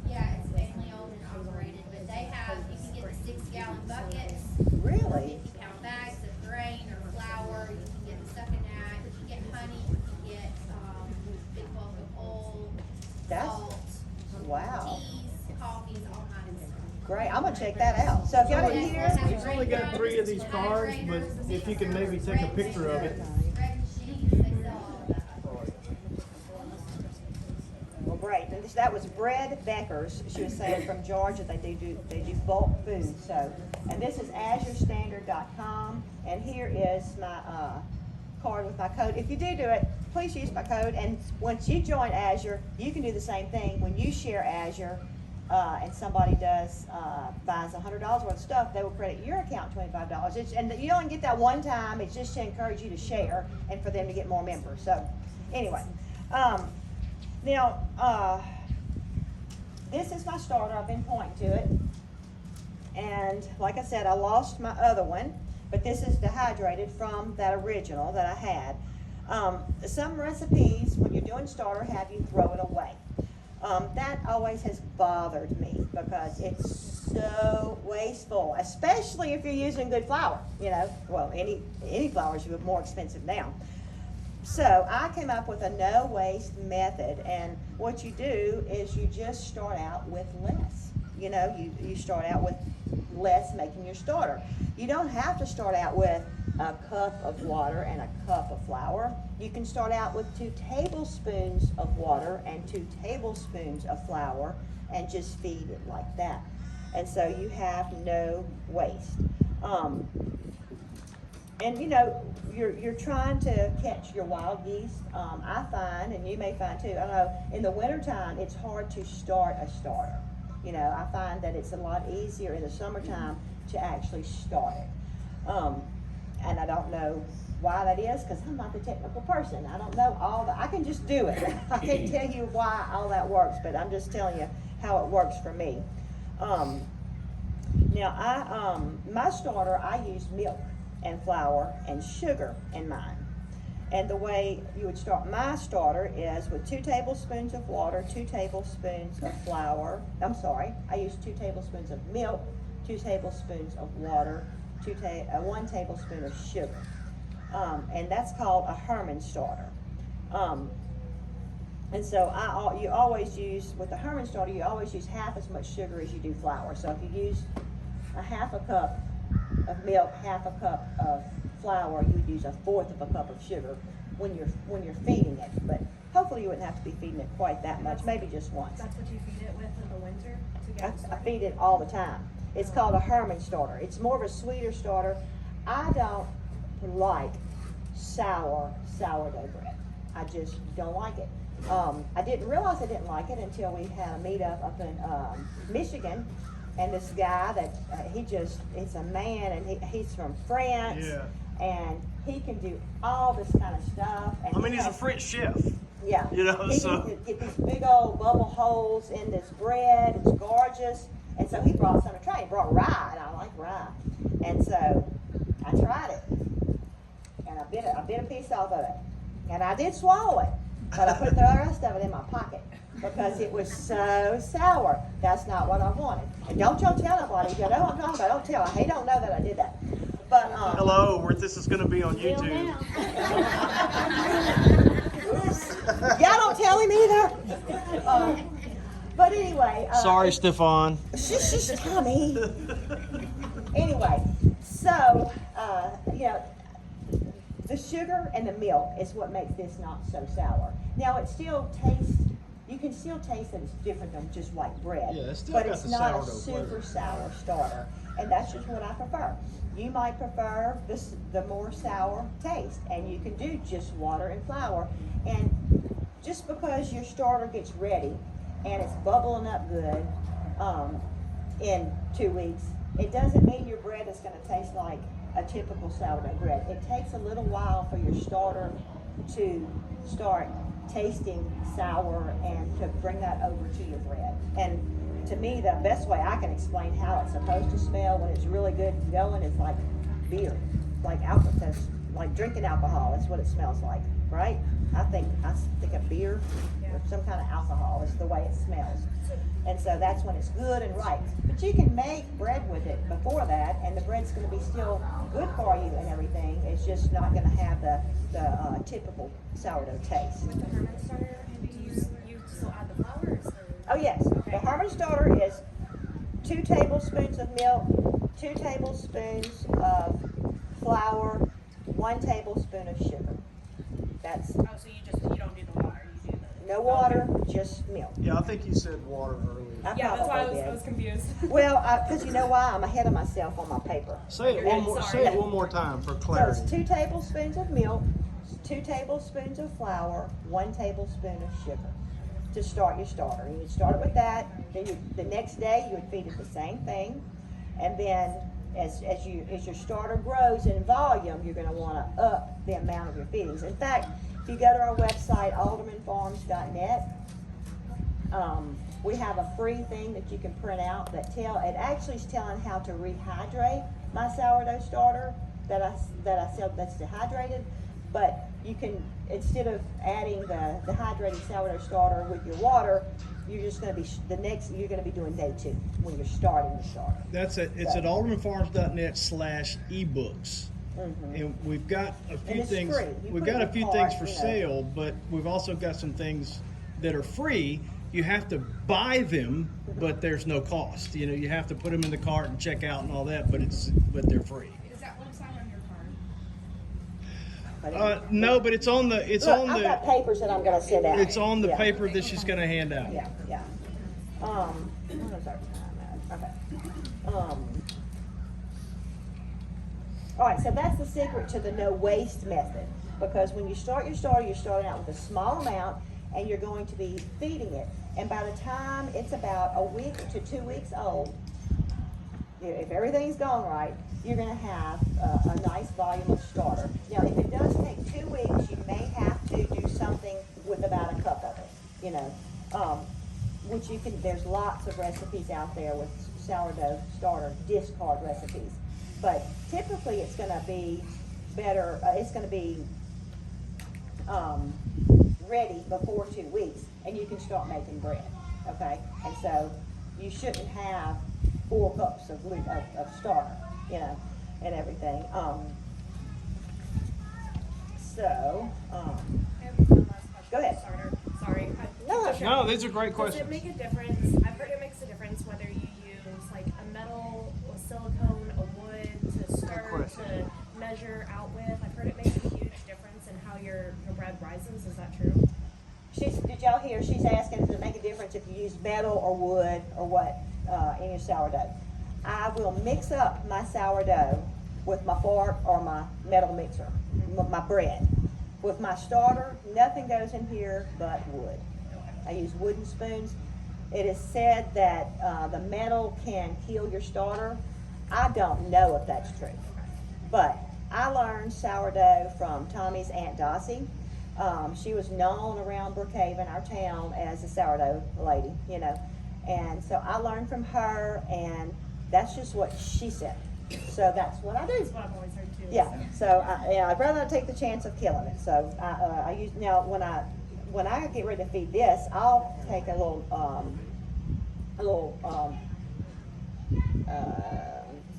Yeah, it's family owned and operated, but they have, you can get the 6-gallon buckets, Really? 50-pound bags of grain or flour, you can get the succonac, you can get honey, you can get, big bulk of oil, That's- salt, Wow. teas, coffees, all kinds of stuff. Great. I'm gonna check that out. So if y'all didn't hear, It's only got 3 of these cards, but if you can maybe take a picture of it. Bread machines, they sell all of that. well, great. And that was Bread Beckers. She was saying from Georgia. They do bulk food. So, and this is AzureStandard.com. And here is my card with my code. If you do it, please use my code. And once you join Azure, you can do the same thing. When you share Azure, and somebody buys $100 worth of stuff, they will credit your account $25. And you only get that one time. It's just to encourage you to share and for them to get more members. So, anyway. Now, this is my starter. I've been pointing to it. And like I said, I lost my other one, but this is dehydrated from that original that I had. Some recipes, when you're doing starter, have you throw it away. That always has bothered me because it's so wasteful, especially if you're using good flour, Well, any flour is more expensive now. So I came up with a no waste method, and what you do is you just start out with less. You start out with less making your starter. You don't have to start out with a cup of water and a cup of flour. You can start out with 2 tablespoons of water and 2 tablespoons of flour and just feed it like that. And so you have no waste. And you know, you're trying to catch your wild geese. I find, and you may find too, I know in the wintertime it's hard to start a starter. You know, I find that it's a lot easier in the summertime to actually start it. And I don't know why that is, because I'm not the technical person. I don't know all that. I can just do it. I can't tell you why all that works, but I'm just telling you how it works for me. Now, my starter, I use milk and flour and sugar in mine. And the way you would start my starter is with 2 tablespoons of water, 2 tablespoons of flour. I'm sorry, I use 2 tablespoons of milk, 2 tablespoons of water, 1 tablespoon of sugar. And that's called a Herman starter. And so you always use, with the Herman starter, you always use half as much sugar as you do flour. So if you use a half a cup of milk, half a cup of flour, you would use 1/4 of a cup of sugar when you're feeding it. But hopefully you wouldn't have to be feeding it quite that much, maybe just once. That's what you feed it with in the winter to get it I started? feed it all the time. It's called a Herman starter. It's more of a sweeter starter. I don't like sourdough bread. I just don't like it. I didn't realize I didn't like it until we had a meetup up in Michigan, and this guy that it's a man, and he's from France, Yeah. and he can do all this kind of stuff. And I mean, he's a French chef. yeah. You know, he so- can get these big old bubble holes in this bread. It's gorgeous. And so he brought some to try. He brought rye, and I like rye. And so I tried it. And I bit a piece off of it. And I did swallow it. But I put the rest of it in my pocket because it was so sour. That's not what I wanted. And don't y'all tell nobody. If you know what I'm talking about, don't tell. They don't know that I did that. But Hello, this is going to be on YouTube. y'all don't tell him either. But anyway. Sorry, Stefan. Shush, Tommy. Anyway, so the sugar and the milk is what makes this not so sour. Now it still tastes. You can still taste that it's different than just white bread. Yeah, it's still but got it's the not a sourdough super flavor. sour starter, and that's just what I prefer. You might prefer the more sour taste, and you can do just water and flour. And just because your starter gets ready and it's bubbling up good in 2 weeks, it doesn't mean your bread is going to taste like a typical sourdough bread. It takes a little while for your starter to start tasting sour and to bring that over to your bread. And to me, the best way I can explain how it's supposed to smell when it's really good and going is like beer, like alcohol, like drinking alcohol. That's what it smells like, right? I think of beer or some kind of alcohol is the way it smells. And so that's when it's good and right. But you can make bread with it before that, and the bread's going to be still good for you and everything. It's just not going to have the typical sourdough taste. With the Herman starter, do you still add the flour? Oh yes, the Herman starter is 2 tablespoons of milk, 2 tablespoons of flour, 1 tablespoon of sugar. That's Oh, so you don't do the water, you do the. no water, just milk. Yeah, I think you said water earlier. Yeah, that's why probably I was did. confused. Well, because you know why? I'm ahead of myself on my paper. Say it You're one good, more. sorry. Say it one more time for So clarity. it's 2 tablespoons of milk, 2 tablespoons of flour, 1 tablespoon of sugar to start your starter. You would start it with that. Then the next day you would feed it the same thing, and then as your starter grows in volume, you're going to want to up the amount of your feedings. In fact, if you go to our website aldermanfarms.net, we have a free thing that you can print out that it actually is telling how to rehydrate my sourdough starter that I sell that's dehydrated. But you can, instead of adding the dehydrated sourdough starter with your water, you're just going to be you're going to be doing day 2 when you're starting the starter. It's at aldermanfarms.net/ebooks. And we've got a few it's things. free. You We've put got it a in few the things cart, for you know. sale, but we've also got some things that are free. You have to buy them, but there's no cost. You know, you have to put them in the cart and check out and all that, but they're free. Is that website on your card? No, but it's on the. I've got papers that I'm going to send out. It's on the Yeah. paper that she's going to hand out. Yeah. What was our time at? Okay. All right, so that's the secret to the no waste method. Because when you start your starter, you're starting out with a small amount and you're going to be feeding it. And by the time it's about a week to 2 weeks old, if everything's gone right, you're going to have a nice volume of starter. Now, if it does take 2 weeks, you may have to do something with about a cup of it, you know, which you can, there's lots of recipes out there with sourdough starter discard recipes. But typically it's going to be better, it's going to be ready before 2 weeks, and you can start making bread, okay? And so you shouldn't have 4 cups of starter, you know, and everything. I have one last question. Go ahead. Starter. Sorry. No, these are great Does questions. it make a difference? I've heard it makes a difference whether you use like a metal, a silicone, a wood to stir, question. to measure out with. I've heard it makes a huge difference in how your bread rises. Is that true? Did y'all hear? She's asking, does it make a difference if you use metal or wood or what in your sourdough? I will mix up my sourdough with my fork or my metal mixer, my bread. With my starter, nothing goes in here but wood. I use wooden spoons. It is said that the metal can kill your starter. I don't know if that's true, but I learned sourdough from Tommy's Aunt Dossie. She was known around Brookhaven, our town, as a sourdough lady, you know. And so I learned from her, and that's just what she said. So that's what I do. That's what I've always heard too. Yeah. So I'd rather not take the chance of killing it. So I use now when I get ready to feed this, I'll take a little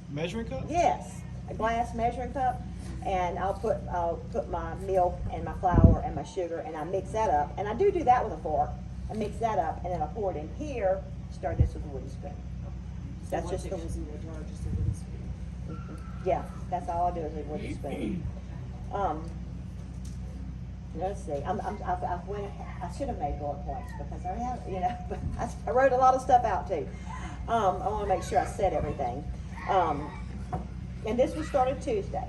Measuring cup? yes, a glass measuring cup, and I'll put my milk and my flour and my sugar, and I mix that up. And I do that with a fork. I mix that up, and then I pour it in here. Stir this with a wooden spoon. That's just the yeah. That's all I do is a wooden spoon. Let's see. I should have made bullet points because I have, you know, but I wrote a lot of stuff out too. I want to make sure I said everything. And this was started Tuesday.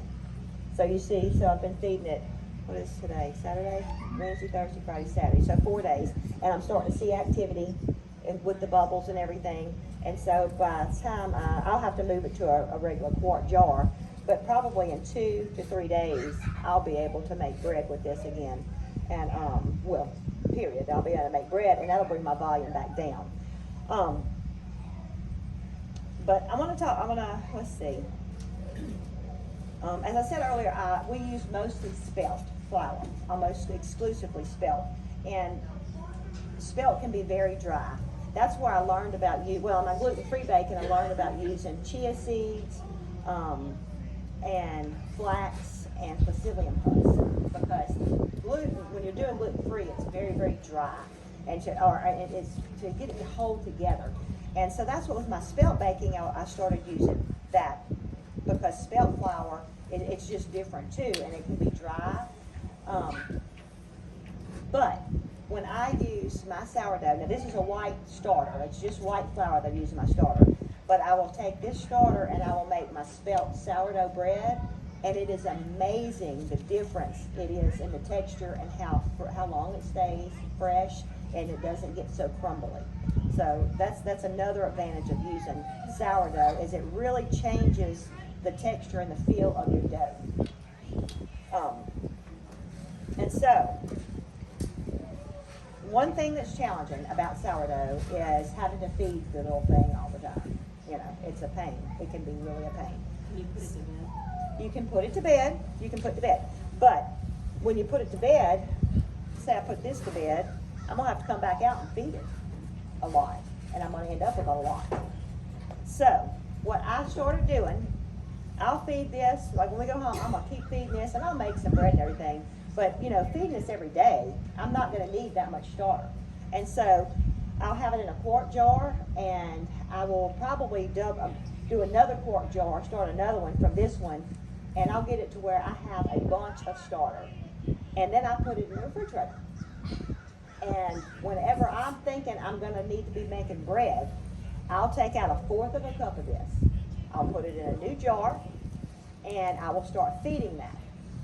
So you see, so I've been feeding it, what is today? Saturday? Wednesday, Thursday, Friday, Saturday. So 4 days. And I'm starting to see activity with the bubbles and everything. And so by the time, I'll have to move it to a regular quart jar. But probably in 2 to 3 days, I'll be able to make bread with this again. And, well, period. I'll be able to make bread, and that'll bring my volume back down. But let's see. As I said earlier, we use mostly spelt flour, almost exclusively spelt. And spelt can be very dry. That's where I learned about my gluten-free baking, I learned about using chia seeds, and flax and psyllium husk, because when you're doing gluten-free, it's very, very dry, and it's to get it to hold together. And so that's what with my spelt baking, I started using that, because spelt flour, it's just different too, and it can be dry. But when I use my sourdough, now this is a white starter, it's just white flour that I use in my starter, but I will take this starter and I will make my spelt sourdough bread, and it is amazing the difference it is in the texture and how long it stays fresh, and it doesn't get so crumbly. So that's another advantage of using sourdough, is it really changes the texture and the feel of your dough. And so, one thing that's challenging about sourdough is having to feed the little thing all the time. You know, it's a pain. It can be really a pain. Can you put it to bed? You can put it to bed. You can put it to bed. But when you put it to bed, say I put this to bed, I'm going to have to come back out and feed it a lot. And I'm going to end up with a lot. So, what I started doing, I'll feed this, like when we go home, I'm going to keep feeding this, and I'll make some bread and everything. But, you know, feeding this every day, I'm not going to need that much starter. And so, I'll have it in a quart jar, and I will probably do another quart jar, start another one from this one, and I'll get it to where I have a bunch of starter. And then I put it in the refrigerator. And whenever I'm thinking I'm going to need to be making bread, I'll take out 1/4 of a cup of this. I'll put it in a new jar, and I will start feeding that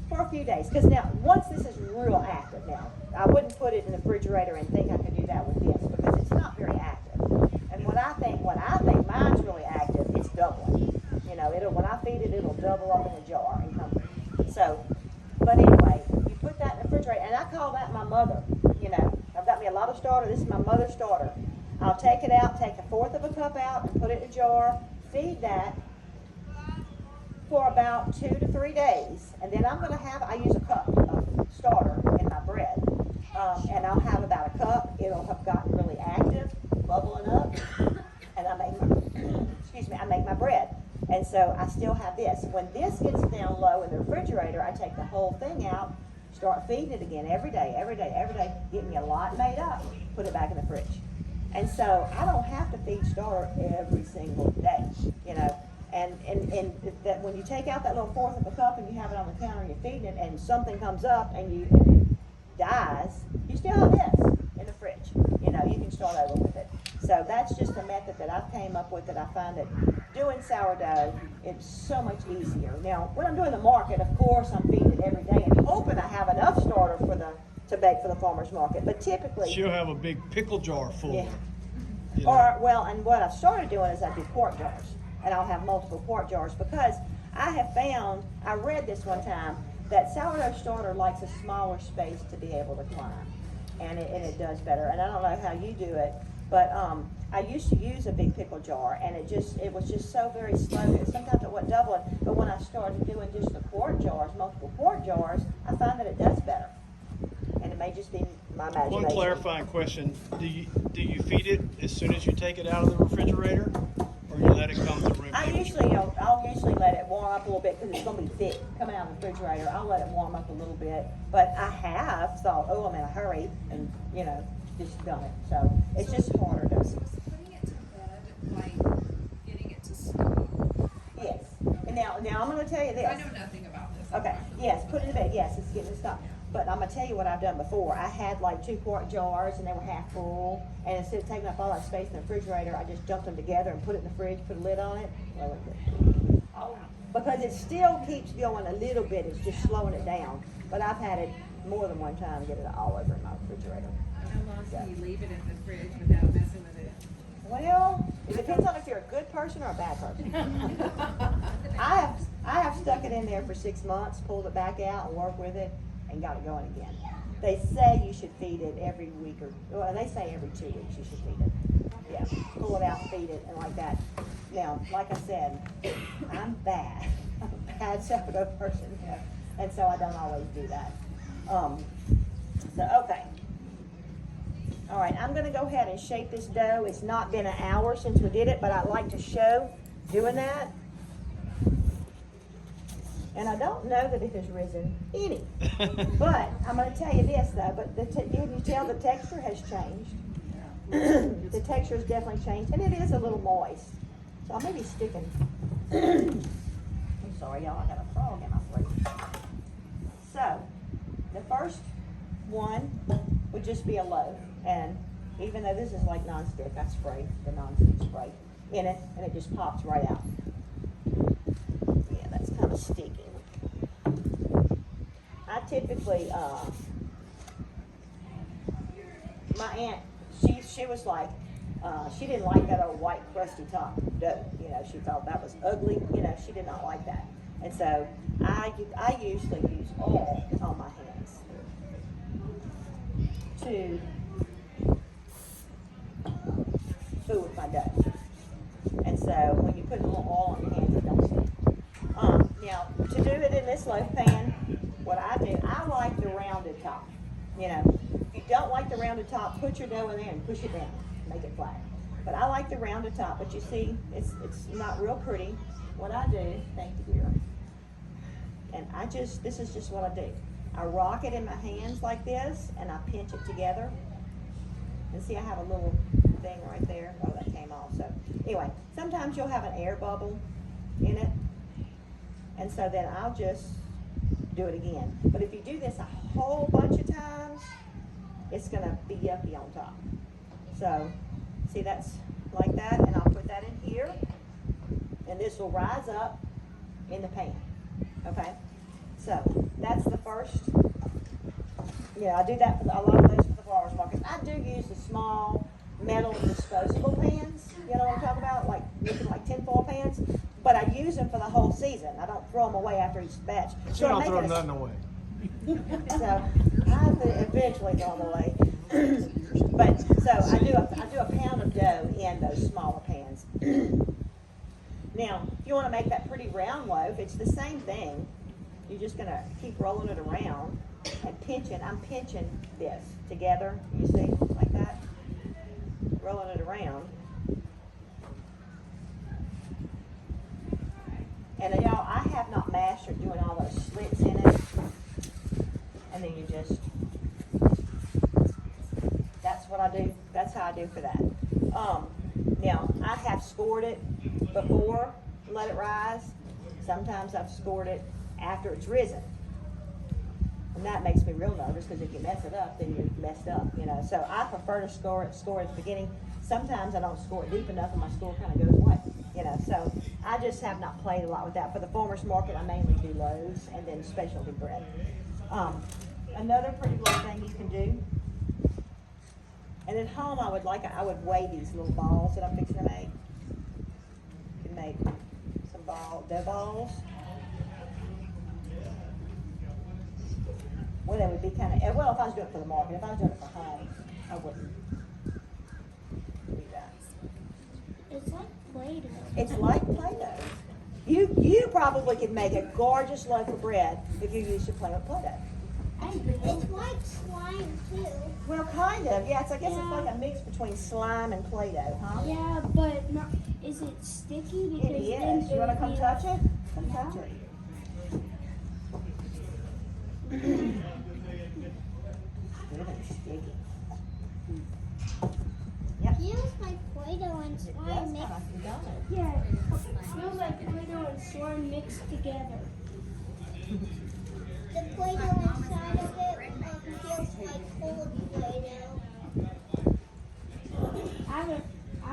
for a few days. Because now, once this is real active now, I wouldn't put it in the refrigerator and think I could do that with this because it's not very active. And when I think mine's really active, it's doubling. You know, when I feed it, it'll double up in the jar and come. So, but anyway, you put that in the refrigerator, and I call that my mother. You know, I've got me a lot of starter. This is my mother starter. I'll take it out, take 1/4 of a cup out, and put it in a jar. Feed that for about 2 to 3 days, and then I use a cup of starter in my bread, and I'll have about a cup. It'll have gotten really active, bubbling up, and I make my bread. And so I still have this. When this gets down low in the refrigerator, I take the whole thing out, start feeding it again every day, get me a lot made up, put it back in the fridge. And so I don't have to feed starter every single day, you know. And that when you take out that little 1/4 of a cup and you have it on the counter and you're feeding it and something comes up and it dies, you still have this in the fridge. You know, you can start over with it. So that's just a method that I've came up with that I find that doing sourdough, it's so much easier. Now, when I'm doing the market, of course, I'm feeding it every day and hoping I have enough starter to bake for the farmer's market. But typically... She'll have a big pickle jar full. Yeah. You know. And what I've started doing is I do quart jars. And I'll have multiple quart jars because I read this one time, that sourdough starter likes a smaller space to be able to climb. And it does better. And I don't know how you do it, but I used to use a big pickle jar, and it was just so very slow. Sometimes it wasn't doubling, but when I started doing just the quart jars, multiple quart jars, I find that it does better. And it may just be my imagination. One clarifying question: Do you feed it as soon as you take it out of the refrigerator, or you let it come to room temperature? I'll usually let it warm up a little bit because it's going to be thick coming out of the refrigerator. I'll let it warm up a little bit, but I have thought, oh, I'm in a hurry, and just done it. So it's just harder to. Putting it to bed, like getting it to stop. Yes. And now I'm going to tell you this. I know nothing about this. Okay. Yes. Put it to bed. Yes, it's getting it stopped. But I'm going to tell you what I've done before. I had like 2 quart jars and they were half full. And instead of taking up all that space in the refrigerator, I just dumped them together and put it in the fridge, put a lid on it. Well, because it still keeps going a little bit. It's just slowing it down. But I've had it more than one time get it all over in my refrigerator. How long can you leave it in the fridge without messing with it? Well, it depends on if you're a good person or a bad person. I have stuck it in there for 6 months, pulled it back out and worked with it, and got it going again. They say you should feed it every week they say every 2 weeks you should feed it. Yeah, pull it out, feed it, and like that. Now, like I said, I'm bad. I'm a bad sourdough person, and so I don't always do that. Okay. All right, I'm going to go ahead and shape this dough. It's not been an hour since we did it, but I'd like to show doing that. And I don't know that it has risen any. But I'm going to tell you this, though. But you can tell the texture has changed. The texture has definitely changed. And it is a little moist. So I may be sticking. I'm sorry, y'all. I got a frog in my throat. So the first one would just be a loaf. And even though this is like nonstick, I spray the nonstick spray in it. And it just pops right out. Yeah, that's kind of sticky. I typically, my aunt, she was like, she didn't like that old white crusty top dough. She thought that was ugly. She did not like that. And so I usually use oil on my hands to fool with my dough. And so when you put a little oil on your hands, it don't stick. Now, to do it in this loaf pan, what I do, I like the rounded top. If you don't like the rounded top, put your dough in there and push it down, make it flat. But I like the rounded top. But you see, it's not real pretty. What I do, thank you, dear. And this is just what I do. I rock it in my hands like this, and I pinch it together. And see, I have a little thing right there. Oh, that came off. So anyway, sometimes you'll have an air bubble in it. And so then I'll just do it again. But if you do this a whole bunch of times, it's going to be yucky on top. So, see, that's like that. And I'll put that in here. And this will rise up in the pan. Okay, so that's the first. Yeah, I do that for a lot of those for the farmers market. I do use the small metal disposable pans. You know what I'm talking about? Like looking like tinfoil pans. But I use them for the whole season. I don't throw them away after each batch. She I don't make throw it a- nothing away. So I have to eventually throw them away. But so I do a pound of dough in those smaller pans. Now, if you want to make that pretty round loaf, it's the same thing. You're just gonna keep rolling it around and pinching. I'm pinching this together. You see, like that. Rolling it around. And y'all, I have not mastered doing all those slits in it. And then you just, that's what I do. That's how I do for that. Now, I have scored it before, let it rise. Sometimes I've scored it after it's risen. And that makes me real nervous because if you mess it up, then you're messed up, you know. So I prefer to score at the beginning. Sometimes I don't score it deep enough and my score kind of goes away, you know. So I just have not played a lot with that. For the farmer's market, I mainly do loaves and then specialty bread. Another pretty little thing you can do, and at home I would weigh these little balls that I'm fixing to make. You can make some dough balls. Well, they would be kind of, well, if I was doing it for the market. If I was doing it for home, I wouldn't do that. It's like Play-Doh. It's like Play-Doh. You probably could make a gorgeous loaf of bread if you used to play with Play-Doh. It's like slime too. Well, kind of, yeah. I guess it's like a mix between slime and Play-Doh, huh? Yeah, but not, is it sticky? It is. You want to come touch it? Come touch it. Really sticky. Yep. Feels like Play-Doh and It does slime kind mixed. of, don't it? Yeah, it feels like Play-Doh and slime mixed together. The Play-Doh inside of it feels like cold Play-Doh. I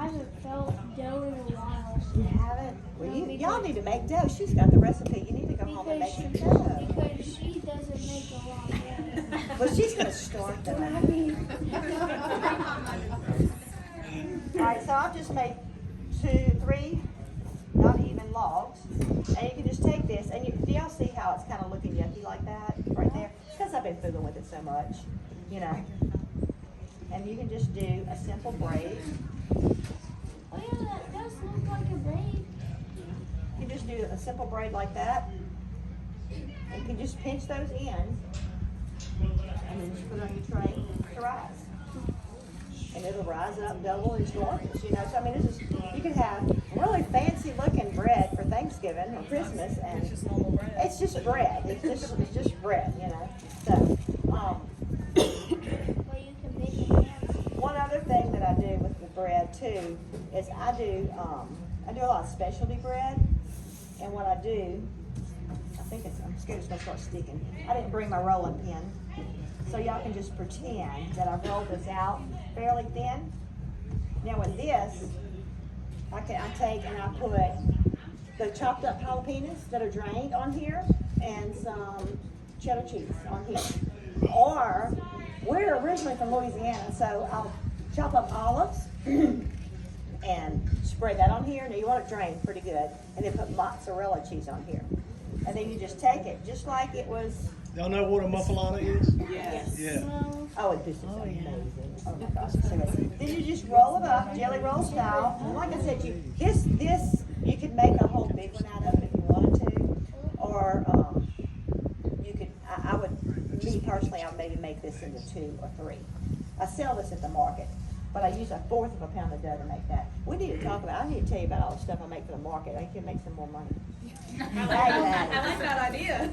haven't felt dough in a while. You haven't? Well, No, y'all because- need to make dough. She's got the recipe. You need to go home and make some dough. Because she doesn't make a lot of dough. Well, she's going to start that. I mean, All right, so I've just made 2, 3 not even logs. And you can just take this, and do y'all see how it's kind of looking yucky like that right there? Because I've been fooling with it so much, you know. And you can just do a simple braid. oh yeah, that does look like a braid. You can just do a simple braid like that. And you can just pinch those ends, and then just put it on your tray to rise. And it'll rise up double as gorgeous, you know. So I mean, this is, you can have really fancy looking bread for Thanksgiving or Christmas, and It's just normal bread. it's just bread. It's just bread, you know. So Well, you can make it fancy. one other thing that I do with the bread too is I do a lot of specialty bread, and what I do, I'm scared it's gonna start sticking. I didn't bring my rolling pin. So y'all can just pretend that I've rolled this out fairly thin. Now with this, I take and I put the chopped up jalapenos that are drained on here and some cheddar cheese on here. Or, we're originally from Louisiana, so I'll chop up olives and spread that on here. Now you want it drained pretty good. And then put mozzarella cheese on here. And then you just take it, just like it was. Y'all know what a muffalata is? Yes. Yeah. Well, Oh, this is amazing. Oh my gosh. So then you just roll it up, jelly roll style. And like I said, this, you could make a whole big one out of it if you wanted to. Or, you could, I would, me personally, I would maybe make this into 2 or 3. I sell this at the market, but I use 1/4 of a pound of dough to make that. We need to talk about, I need to tell you about all the stuff I make for the market. I can make some more money. I like that idea.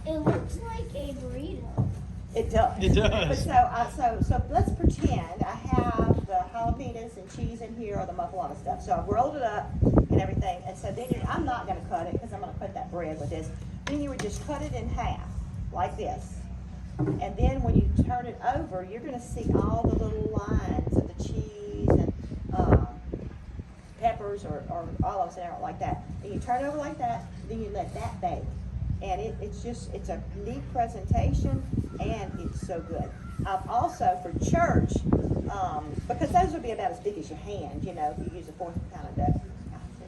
it looks like a burrito. It does. It does. But so let's pretend I have the jalapenos and cheese in here or the muffalata stuff. So I've rolled it up and everything. And so then I'm not going to cut it because I'm going to cut that bread with this. Then you would just cut it in half like this. And then when you turn it over, you're going to see all the little lines of the cheese and pepper peppers or olives and everything like that. And you turn it over like that, then you let that bake. And it's a neat presentation, and it's so good. I've also, for church, because those would be about as big as your hand, you know, if you use a fork kind of dough.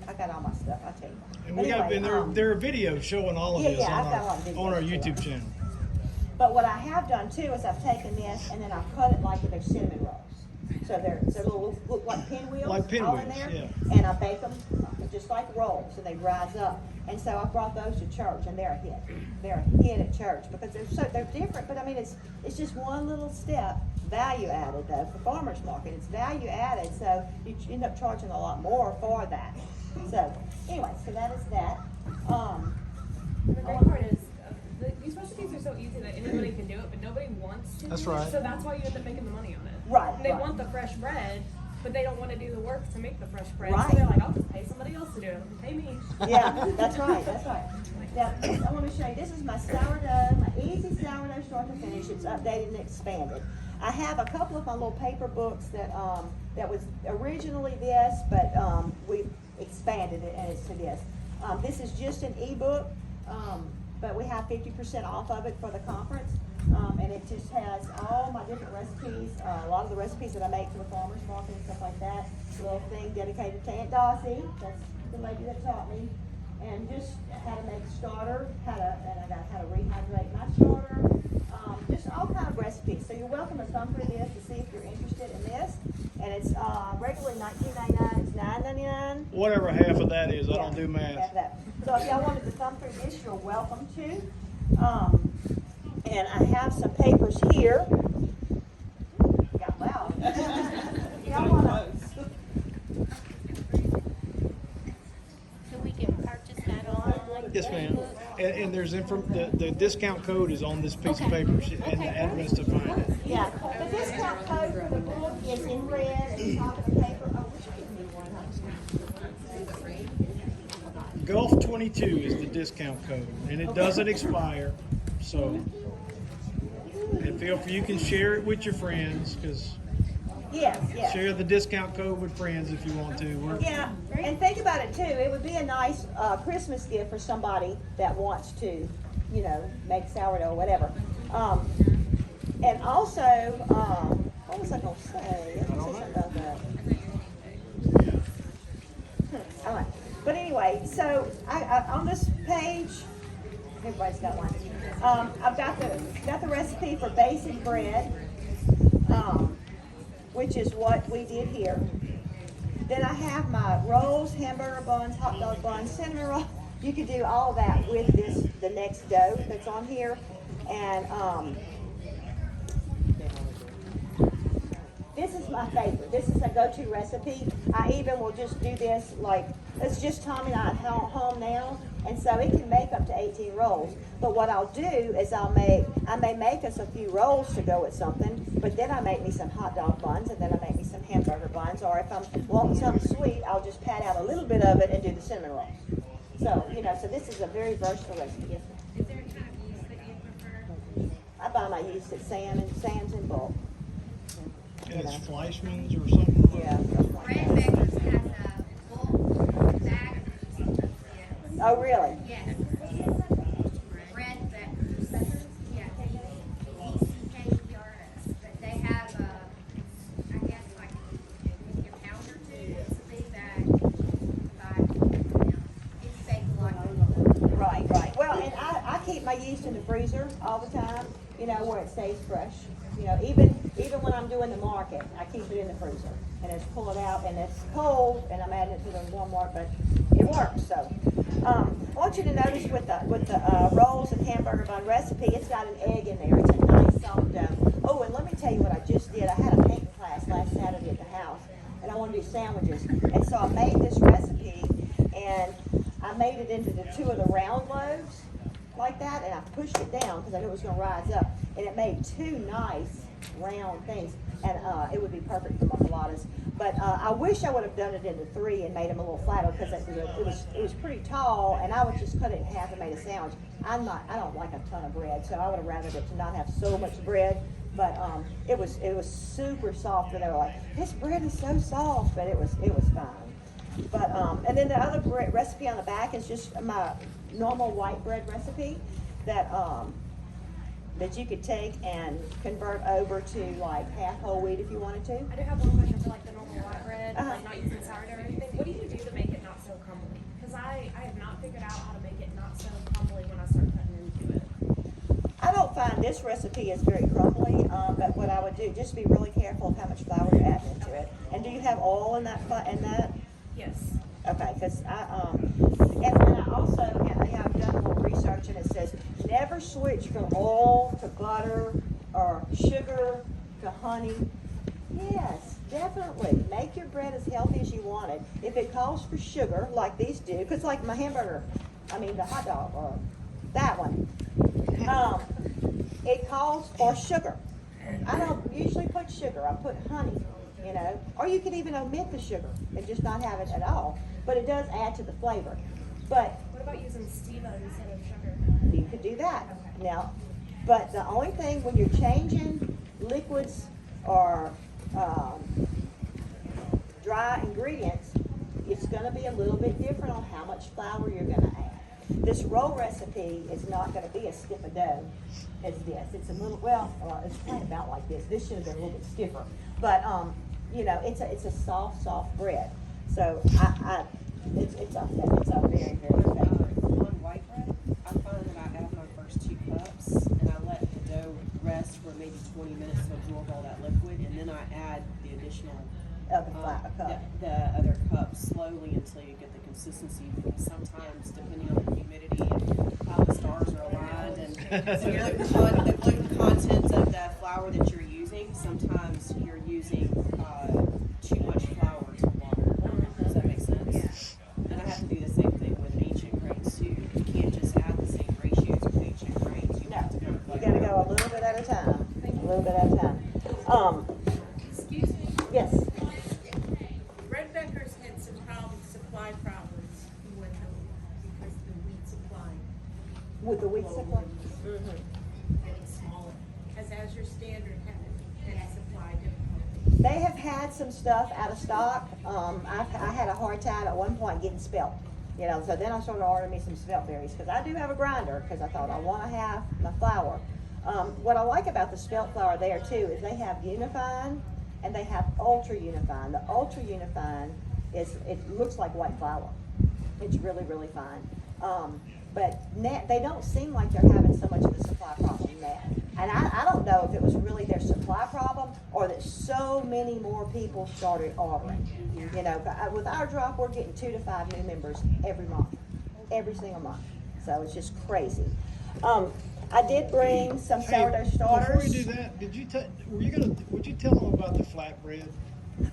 I got all my stuff, I'll tell you. And But we got, anyway, and there are videos showing all of yeah, this yeah, I've got a lot of on our videos too. YouTube channel. But what I have done too is I've taken this and then I've cut it like they're cinnamon rolls. So they're little, look like pinwheels, Like all in pinwheels, there. yeah. And I bake them just like rolls, and they rise up. And so I brought those to church, and they're a hit. They're a hit at church because they're different. But I mean, it's just one little step. Value added though for farmers market. It's value added, so you end up charging a lot more for that. So anyway, so that is that. The great part is, these recipes are so easy that anybody can do it, but nobody wants to. That's do it, right. So that's why you end up making the money on it. Right, They right. want the fresh bread, but they don't want to do the work to make the fresh bread. Right. So they're like, I'll just pay somebody else to do it. Pay me. Yeah, that's right, that's right. Now, I want to show you, this is my sourdough, my easy sourdough start to finish. It's updated and expanded. I have a couple of my little paper books that was originally this, but we expanded it and it's to this. This is just an ebook, but we have 50% off of it for the conference. And it just has all my different recipes, a lot of the recipes that I make for the farmers market and stuff like that. A little thing dedicated to Aunt Dossie, that's the lady that taught me. And just how to make a starter, and I got how to rehydrate my starter, just all kind of recipes. So you're welcome to thumb through this to see if you're interested in this. And it's regularly $19.99, it's $9.99. Whatever half of that is, I don't do Half math. that. So if y'all wanted to thumb through this, you're welcome to. And I have some papers here. Got loud. Y'all wanna? So we can purchase that online? Yes, ma'am. And there's the discount code is on this piece of Okay. paper and the address to find it. Yeah. The discount code for the book is in red at the top of the paper. Oh, we should give me one. Gulf 22 is the discount code, and it doesn't expire. So, and feel free, you can share it with your friends, because Yes, yes. share the discount code with friends if you want to. Yeah, and think about it too. It would be a nice Christmas gift for somebody that wants to, you know, make sourdough or whatever. And also, what was I going to say? I was gonna say something about that. All right. But anyway, so I on this page, everybody's got one. I've got the recipe for basic bread, which is what we did here. Then I have my rolls, hamburger buns, hot dog buns, cinnamon roll. You could do all of that with the next dough that's on here. And this is my favorite. This is a go-to recipe. I even will just do this like, it's just Tommy and I at home now, and so it can make up to 18 rolls. But what I'll do is I may make us a few rolls to go with something, but then I make me some hot dog buns, and then I make me some hamburger buns, or if I'm wanting something sweet, I'll just pat out a little bit of it and do the cinnamon rolls. So, you know, so this is a very versatile recipe. Is there a kind of yeast that you prefer? I buy my yeast at Sam's in bulk. And it's Fleischmann's or something. Yeah. stuff like Bread that. Bakers has a bulk bag of yeast. Oh, really? Yes. Bread Bakers. Yeah, K-E-C-K-E-R-S. But they have, I guess, like a pound or two. It's a big bag. It's baked a lot. Right, right. Well, and I keep my yeast in the freezer all the time, you know, where it stays fresh. You know, even when I'm doing the market, I keep it in the freezer. And it's pull it out, and it's cold, and I'm adding it to the warm water, but it works. So, I want you to notice with the rolls and hamburger bun recipe, it's got an egg in there. It's a nice soft dough. Oh, and let me tell you what I just did. I had a painting class last Saturday at the house, and I want to do sandwiches. And so I made this recipe, and I made it into the two of the round loaves like that, and I pushed it down because I knew it was going to rise up, and it made two nice round things, and it would be perfect for muffaladas. But I wish I would have done it into three and made them a little flatter, because it was pretty tall, and I would just cut it in half and made a sandwich. I don't like a ton of bread, so I would have rather it to not have so much bread. But it was super soft, and they were like, "This bread is so soft," but it was fine. But, and then the other bread recipe on the back is just my normal white bread recipe that, that you could take and convert over to like half whole wheat if you wanted to. I do have one question for like the normal white bread, Uh-huh. like not using sourdough or anything. What do you do to make it not so crumbly? Because I have not figured out how to make it not so crumbly when I start cutting into it. I don't find this recipe is very crumbly, but what I would do, just be really careful of how much flour you're adding into it. And do you have oil in that, in that? Yes. Okay, because and I also, I've done a little research and it says, never switch from oil to butter or sugar to honey. Yes, definitely. Make your bread as healthy as you want it. If it calls for sugar, like these do, because like my hamburger, the hot dog, or that one, it calls for sugar. I don't usually put sugar, I put honey, or you can even omit the sugar and just not have it at all. But it does add to the flavor. But What about using stevia instead of sugar? you could do that. Now, but the only thing when you're changing liquids or dry ingredients, it's going to be a little bit different on how much flour you're going to add. This roll recipe is not going to be as stiff a dough as this. It's a little, it's kind of about like this. This should have been a little bit stiffer. But, it's a soft bread. So it's a very, very effective. On white bread, I find that I add my first 2 cups and I let the dough rest for maybe 20 minutes to absorb all that liquid, and then I add the additional the other cup slowly until you get the consistency, because sometimes depending on the humidity and how the stars are aligned and the gluten content of the flour that you're using, sometimes you're using too much flour to water. Does that make sense? And I have to do the same thing with ancient grains too. You can't just add the same ratios with ancient grains. You have to kind of You gotta go a little bit at a time. A little bit at a time. Excuse me, Yes. Red Becker's had some supply problems with them because of the wheat supply. With the wheat supply. Getting smaller. As your standard had supply difficulties. They have had some stuff out of stock. I had a hard time at one point getting spelt. So then I started ordering me some spelt berries because I do have a grinder because I thought I want to have my flour. What I like about the spelt flour there too is they have unifying and they have ultra unifying. The ultra unifying it looks like white flour. It's really, really fine. But they don't seem like they're having so much of a supply problem now. And I don't know if it was really their supply problem or that so many more people started ordering. With our drop, we're getting 2 to 5 new members every month, every single month. So it's just crazy. I did bring some sourdough starters. Before you do that, would you tell them about the flatbread?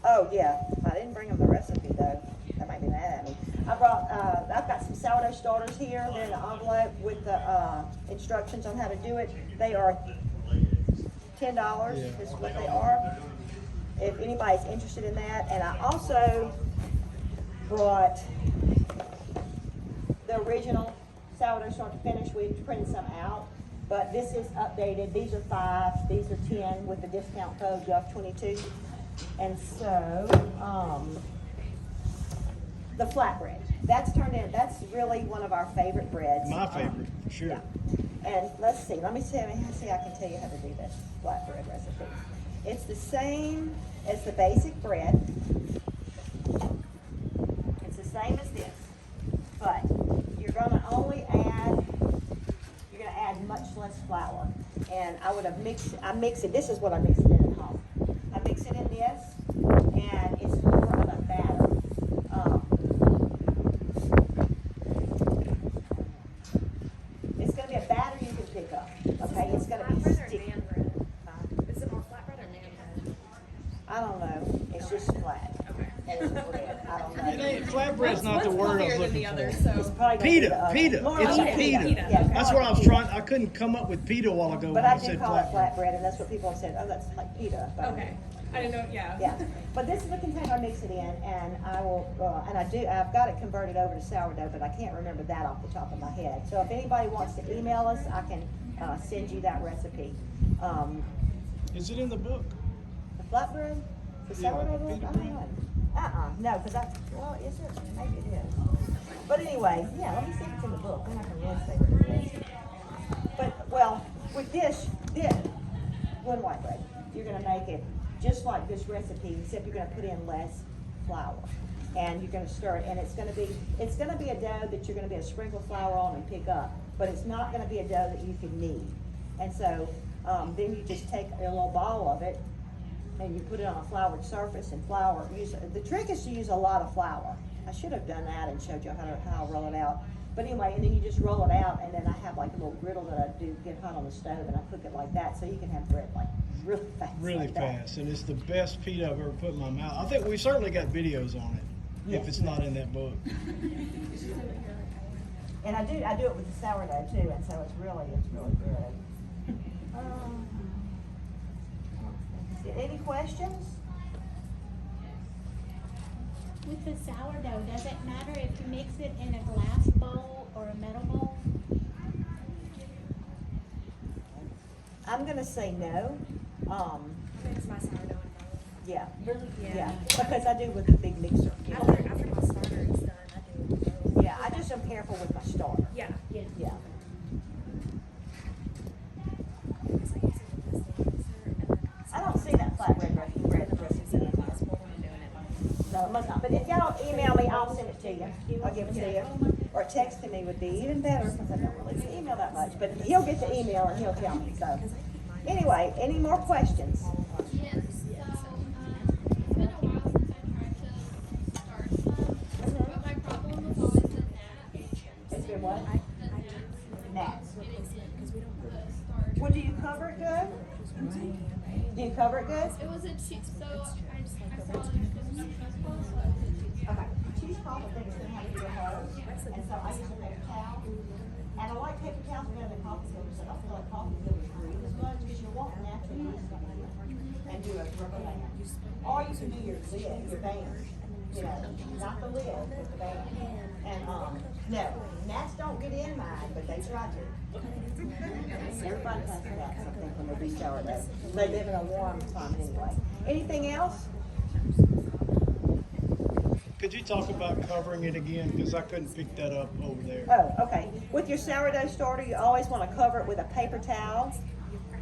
Oh yeah, I didn't bring them the recipe though. That might be mad at me. I've got some sourdough starters here. They're in an envelope with the instructions on how to do it. They are $10. Is what they are. If anybody's interested in that, and I also brought the original sourdough start to finish. We printed some out, but this is updated. These are 5. These are 10 with the discount code GUF22. And so, the flatbread. That's really one of our favorite breads. My favorite, for sure. Yeah. And let's see, let me see, I can tell you how to do this flatbread recipe. It's the same as the basic bread. It's the same as this, but you're gonna add much less flour. And I mix it, this is what I mix it in at home. I mix it in this, and it's more of a batter. It's going to be a batter you can pick up. Okay, it's going to be Flatbread or sticky. naan bread? Is it more flatbread or naan bread? I don't know. It's just flat. Okay. And it's bread. I don't know. It ain't, flatbread's not the word I was looking for. It's probably gonna be the Pita, other. pita. More It's like a pita. Yeah, That's more what I like was pita. trying. I couldn't come up with pita a while ago But when I I do said call it flatbread. flatbread, and that's what people have said. Oh, that's like pita. But Okay. I didn't know, yeah. Yeah, but this is the container I mix it in, and I will, I've got it converted over to sourdough, but I can't remember that off the top of my head. So if anybody wants to email us, I can send you that recipe. Is it in the book? The flatbread, the Yeah, sourdough like bread, pita I don't bread? know. No, because well, is it? Maybe it is. But anyway, yeah, let me see if it's in the book, then I can really say what it is. But, well, with this, one white bread, you're gonna make it just like this recipe, except you're gonna put in less flour. And you're gonna stir it, and it's gonna be a dough that you're gonna be able to sprinkle flour on and pick up, but it's not gonna be a dough that you can knead. And so, then you just take a little ball of it, and you put it on a floured surface and flour. The trick is to use a lot of flour. I should have done that and showed you how to roll it out. But anyway, and then you just roll it out, and then I have like a little griddle that I do get hot on the stove, and I cook it like that, so you can have bread like really fast. Really like that. fast, and it's the best pita I've ever put in my mouth. I think we certainly got videos on it, Yes. if it's not in that book. And I do it with the sourdough too, and so it's really good. Any questions? With the sourdough, does it matter if you mix it in a glass bowl or a metal bowl? I'm gonna say no. I mix my sourdough in both. Yeah, Yeah. yeah, because I do with the big mixer. You know? After my starter is done, I do it with both. Yeah, I just am careful with my starter. Yeah. Yeah. It's like using the mixer and then I don't see that flatbread bread recipe in there. No, it must not. But if y'all email me, I'll send it to you. I'll give it to you. Or texting me would be even better, because I don't really email that much. But he'll get the email and he'll tell me. So, anyway, any more questions? Yes, so, it's been a while since I tried to start some, but my problem was always the gnats. It's been what? Gnats. Well, Well, do you cover it good? Do you cover it good? it was a cheat, so I saw it was a cheesecloth, so I did it. Okay. Cheesecloth, I think, is gonna have to be a hose. And so I use a paper towel. And I like paper towels better than coffee filters. I don't feel like coffee filters breathe as much, because you won't naturally use something and do a rubber band. Or you can do your lid, your band. You know, not the lid, but the band. And, no, gnats don't get in mine, but they try to. Everybody has gnats, I think, when they do sourdough. They live in a warm climate anyway. Anything else? Could you talk about covering it again, because I couldn't pick that up over there. Oh, okay. With your sourdough starter, you always want to cover it with a paper towel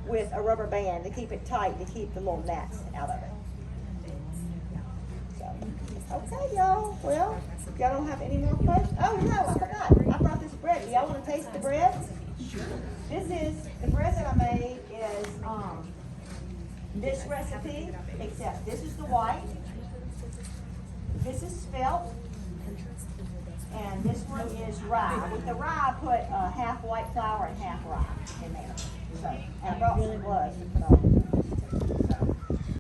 with a rubber band to keep it tight, to keep the little gnats out of it. So, okay, y'all. Well, y'all don't have any more questions? Oh, no, I forgot. I brought this bread. Do y'all want to taste the bread? This is, the bread that I made is this recipe, except this is the white. This is spelt, and this one is rye. With the rye, I put half white flour and half rye in there. So, and I brought some gloves to put on.